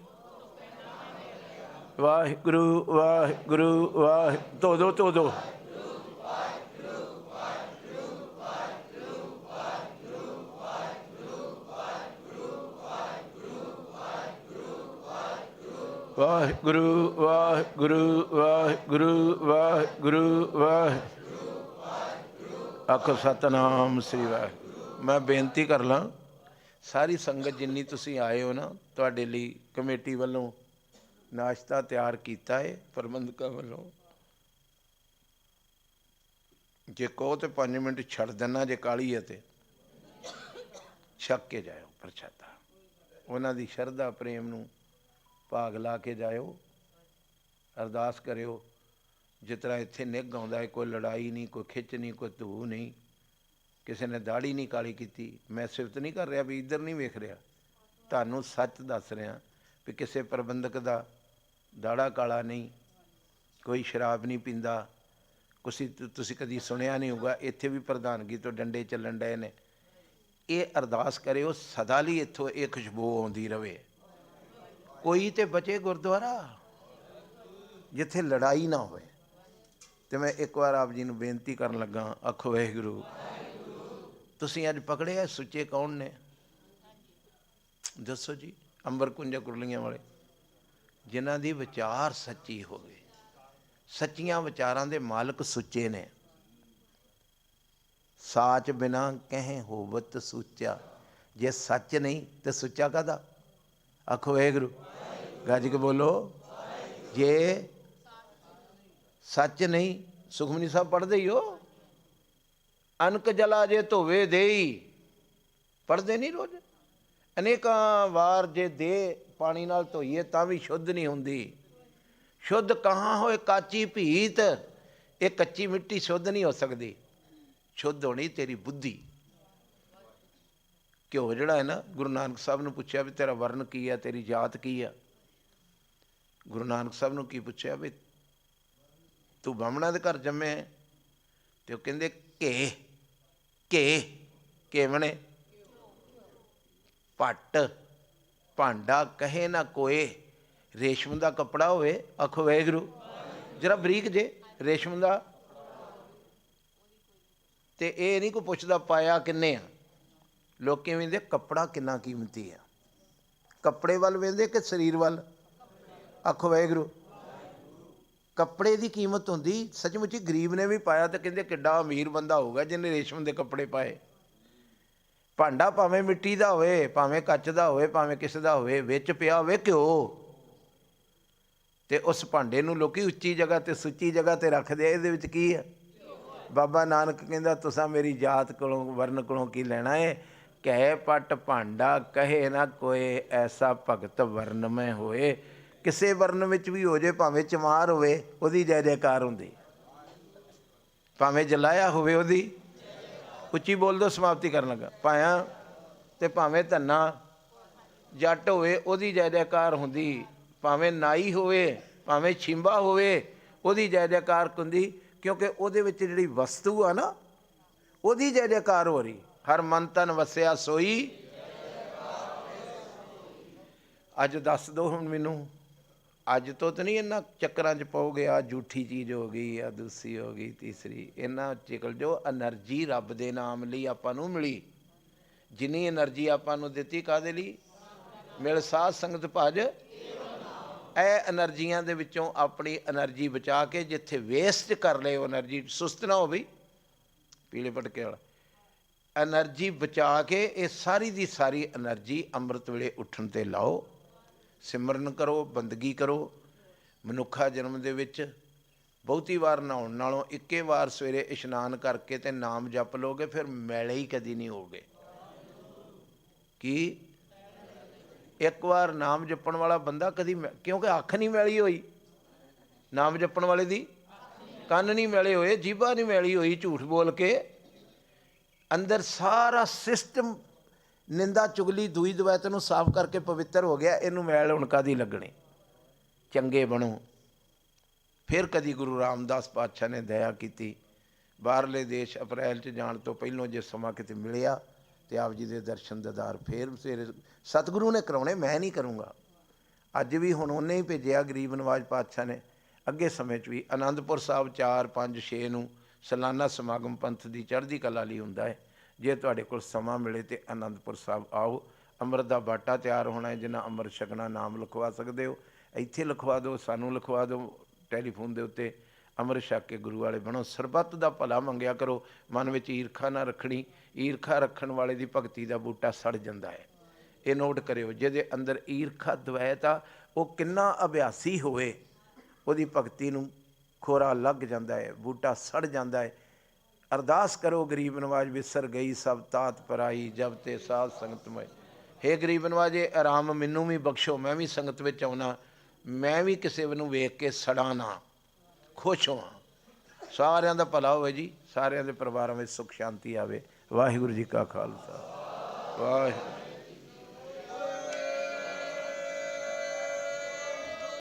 [SPEAKER 1] ਵਾਹਿਗੁਰੂ ਵਾਹਿਗੁਰੂ ਵਾਹਿਗੁਰੂ। ਧੋ ਦੋ ਧੋ ਦੋ। ਵਾਹਿਗੁਰੂ ਵਾਹਿਗੁਰੂ ਵਾਹਿਗੁਰੂ ਵਾਹਿਗੁਰੂ ਵਾਹਿਗੁਰੂ। ਆਖੋ ਸਤਿਨਾਮ ਸ੍ਰੀ ਵਾਹਿਗੁਰੂ। ਮੈਂ ਬੇਨਤੀ ਕਰ ਲਾਂ, ਸਾਰੀ ਸੰਗਤ ਜਿੰਨੀ ਤੁਸੀਂ ਆਏ ਹੋ ਨਾ, ਤੁਹਾਡੇ ਲਈ ਕਮੇਟੀ ਵੱਲੋਂ ਨਾਸ਼ਤਾ ਤਿਆਰ ਕੀਤਾ ਹੈ, ਪ੍ਰਬੰਧਕਾਂ ਵੱਲੋਂ। ਜੇ ਕਹੋ ਤਾਂ 5 ਮਿੰਟ ਛੱਡ ਦੇਣਾ, ਜੇ ਕਾਹਲੀ ਹੈ ਤੇ ਛੱਕ ਕੇ ਜਾਇਓ ਪ੍ਰਸ਼ਾਦਾ। ਉਹਨਾਂ ਦੀ ਸ਼ਰਧਾ ਪ੍ਰੇਮ ਨੂੰ ਭਾਗ ਲਾ ਕੇ ਜਾਇਓ। ਅਰਦਾਸ ਕਰਿਓ ਜਿਸ ਤਰ੍ਹਾਂ ਇੱਥੇ ਨਿੱਘ ਆਉਂਦਾ ਹੈ, ਕੋਈ ਲੜਾਈ ਨਹੀਂ, ਕੋਈ ਖਿੱਚ ਨਹੀਂ, ਕੋਈ ਧੂ ਨਹੀਂ, ਕਿਸੇ ਨੇ ਦਾੜੀ ਨਹੀਂ ਕਾਲੀ ਕੀਤੀ। ਮੈਂ ਸਿਫਤ ਨਹੀਂ ਕਰ ਰਿਹਾ ਵੀ ਇੱਧਰ ਨਹੀਂ ਵੇਖ ਰਿਹਾ, ਤੁਹਾਨੂੰ ਸੱਚ ਦੱਸ ਰਿਹਾ ਵੀ ਕਿਸੇ ਪ੍ਰਬੰਧਕ ਦਾ ਦਾੜਾ ਕਾਲਾ ਨਹੀਂ, ਕੋਈ ਸ਼ਰਾਬ ਨਹੀਂ ਪੀਂਦਾ। ਤੁਸੀਂ ਕਦੀ ਸੁਣਿਆ ਨਹੀਂ ਹੋਊਗਾ, ਇੱਥੇ ਵੀ ਪ੍ਰਧਾਨਗੀ ਤੋਂ ਡੰਡੇ ਚੱਲਣ ਡਏ ਨੇ। ये अरदास करियो सदा ਲਈ इत्थों ये खुशबू आउंदी रहे। कोई तो बचे गुरुद्वारा जिथे लड़ाई ना होए। तो मैं एक बार आप जी नूं बेनती करन लगा, आखो वाहिगुरू तुसीं अज पकड़े है सुच्चे कौन ने? दसो जी। अंबर कुंजा कुरलियां वाले जिन्हां दी विचार सच्ची होवे, सच्चियां विचारां दे मालक सुच्चे ने। साच बिना कहें होवत सुच्चा, जे सच नहीं तो सुच्चा कादा? आखो वाहिगुरू, गज के बोलो। जे सच नहीं, सुखमनी साहब पढ़ते ही हो, अनक जला जे धोवे देई, पढ़ते नहीं रोज? अनेकां वार जे दे पानी नाल धोईए तां भी शुद्ध नहीं हुंदी। शुद्ध कहाँ होए काची भीत, ये कच्ची मिट्टी शुद्ध नहीं हो सकती। शुद्ध होनी तेरी बुद्धि। घ्यो जिहड़ा है ना, गुरु नानक साहब ने पूछा भी तेरा वर्ण की है, तेरी जात की है? गुरु नानक साहब ने की पूछा भी तू ब्राह्मणां दे घर जम्मे है? तो कहंदे घे घे केवणे पट भांडा कहे ना कोए, रेशम का कपड़ा होवे। आखो वाहिगुरू, जरा बरीक जे रेशम का। तो ये नहीं कोई पुछदा पाया किन्ने आ। लोग वेंदे कपड़ा किन्ना कीमती है, कपड़े वाल वेंदे कि शरीर वाल? आखो वाहिगुरू, कपड़े की कीमत होंदी। सचमुची गरीब ने भी पाया तो कहते किड्डा अमीर बंदा होगा जिन्हें रेशम के कपड़े पाए। भांडा भावें मिट्टी का होवे, भावें कच का होवे, भावें किस का होवे, विच पिया होवे घ्यो, ते उस भांडे नूं लोकी उच्ची जगह ते सुच्ची जगह ते रखदे। इहदे विच की है? बाबा नानक कहंदा तुसां मेरी जात कोलों वर्ण कोलों की लेना है? कह पट भांडा कहे ना कोई, ऐसा भगत वर्ण में होए। किसे वर्ण विच भी हो जाए, भावें चमार होवे उहदी जय जयकार हुंदी, भावें जलाया होवे उहदी। उच्ची बोल दो, समाप्ति करन लगा। पाया ते भावें धन्ना जट होवे उहदी जय जयकार हुंदी, भावें नाई होवे भावें छिंबा होवे उहदी जय जयकार हुंदी। क्योंकि उहदे विच जिहड़ी वस्तु आ ना, उहदी जय जयकार हो रही। हर मन तन वसिया सोई। अज दस दो हुण मैनू, अज तो नहीं इन्ना चक्करां च पाओगे, आ झूठी चीज़ हो गई, आ दूसरी हो गई, तीसरी। इन्ना चिकल जो एनर्जी रब दे नाम लई आपां नूं मिली, जिन्नी एनर्जी आपां नूं दित्ती काहदे लई? मिल साध संगत भज। ए एनर्जियां दे विचों अपनी एनर्जी बचा के जिथे वेस्ट कर ले एनर्जी, सुस्त ना हो भी पीले पटके वाला, एनर्जी बचा के ये सारी दी सारी एनर्जी अमृत वेले उठण ते लाओ। सिमरन करो, बंदगी करो। मनुखा जन्म दे विच बहुती वार नहाउण नालों इक्के वार सवेरे इशनान करके ते नाम जप लोगे, फिर मैले ही कदी नहीं होगे। कि एक बार नाम जपण वाला बंदा कदी, क्योंकि अख नहीं मैली होई, नाम जपण वाले दी कन्न नहीं मैले होए, जीभा नहीं मैली होई झूठ बोल के, अंदर सारा सिस्टम निंदा चुगली दूई दवैत नूं साफ करके पवित्र हो गया। इनू मैल हुण कादी लगनी? चंगे बनो। फिर कदी गुरु रामदास पातशाह ने दया की, बाहरले देश अप्रैल च जाण तो पहलों जे समा किते मिलिया तो आप जी के दर्शन दीदार फिर सवेरे सतगुरु ने कराने, मैं नहीं करूँगा। अज भी हुण उन्हें ही भेजिया गरीब नवाज पातशाह ने। अगे समय भी आनंदपुर साहब 4, 5, 6 नूं सालाना समागम पंथ की चढ़ती कला लई हुंदा है। जे तुहाडे कोल समा मिले तो आनंदपुर साहब आओ। अमृत का बाटा तैयार होना है, जिन्हें अमृत छकना नाम लिखवा सकते हो, इत्थे लिखवा दो, सानू लिखवा दो टैलीफोन के उत्ते। अमृत छक के गुरु वाले बनो, सरबत का भला मंगया करो, मन में ईरखा ना रखनी। ईरखा रखण वाले की भगती का बूटा सड़ जाता है। ये नोट करियो, जिहदे अंदर ईरखा द्वैत आ, वो किन्ना अभ्यासी होए, उहदी भगती नूं खोरा लग जाता है, बूटा सड़ जाता है। अरदास करो गरीब नवाज विसर गई सब तात पराई, जब ते साध संगत में। हे गरीब नवाज, ये आराम मैनू भी बख्शो, मैं भी संगत में आउना, मैं भी किसी नूं वेख के सड़ा ना, खुश होवां। सारियां दा भला होवे जी, सारियां दे परिवारां में सुख शांति आवे। वाहिगुरू जी का खालसा, वाहिगुरू।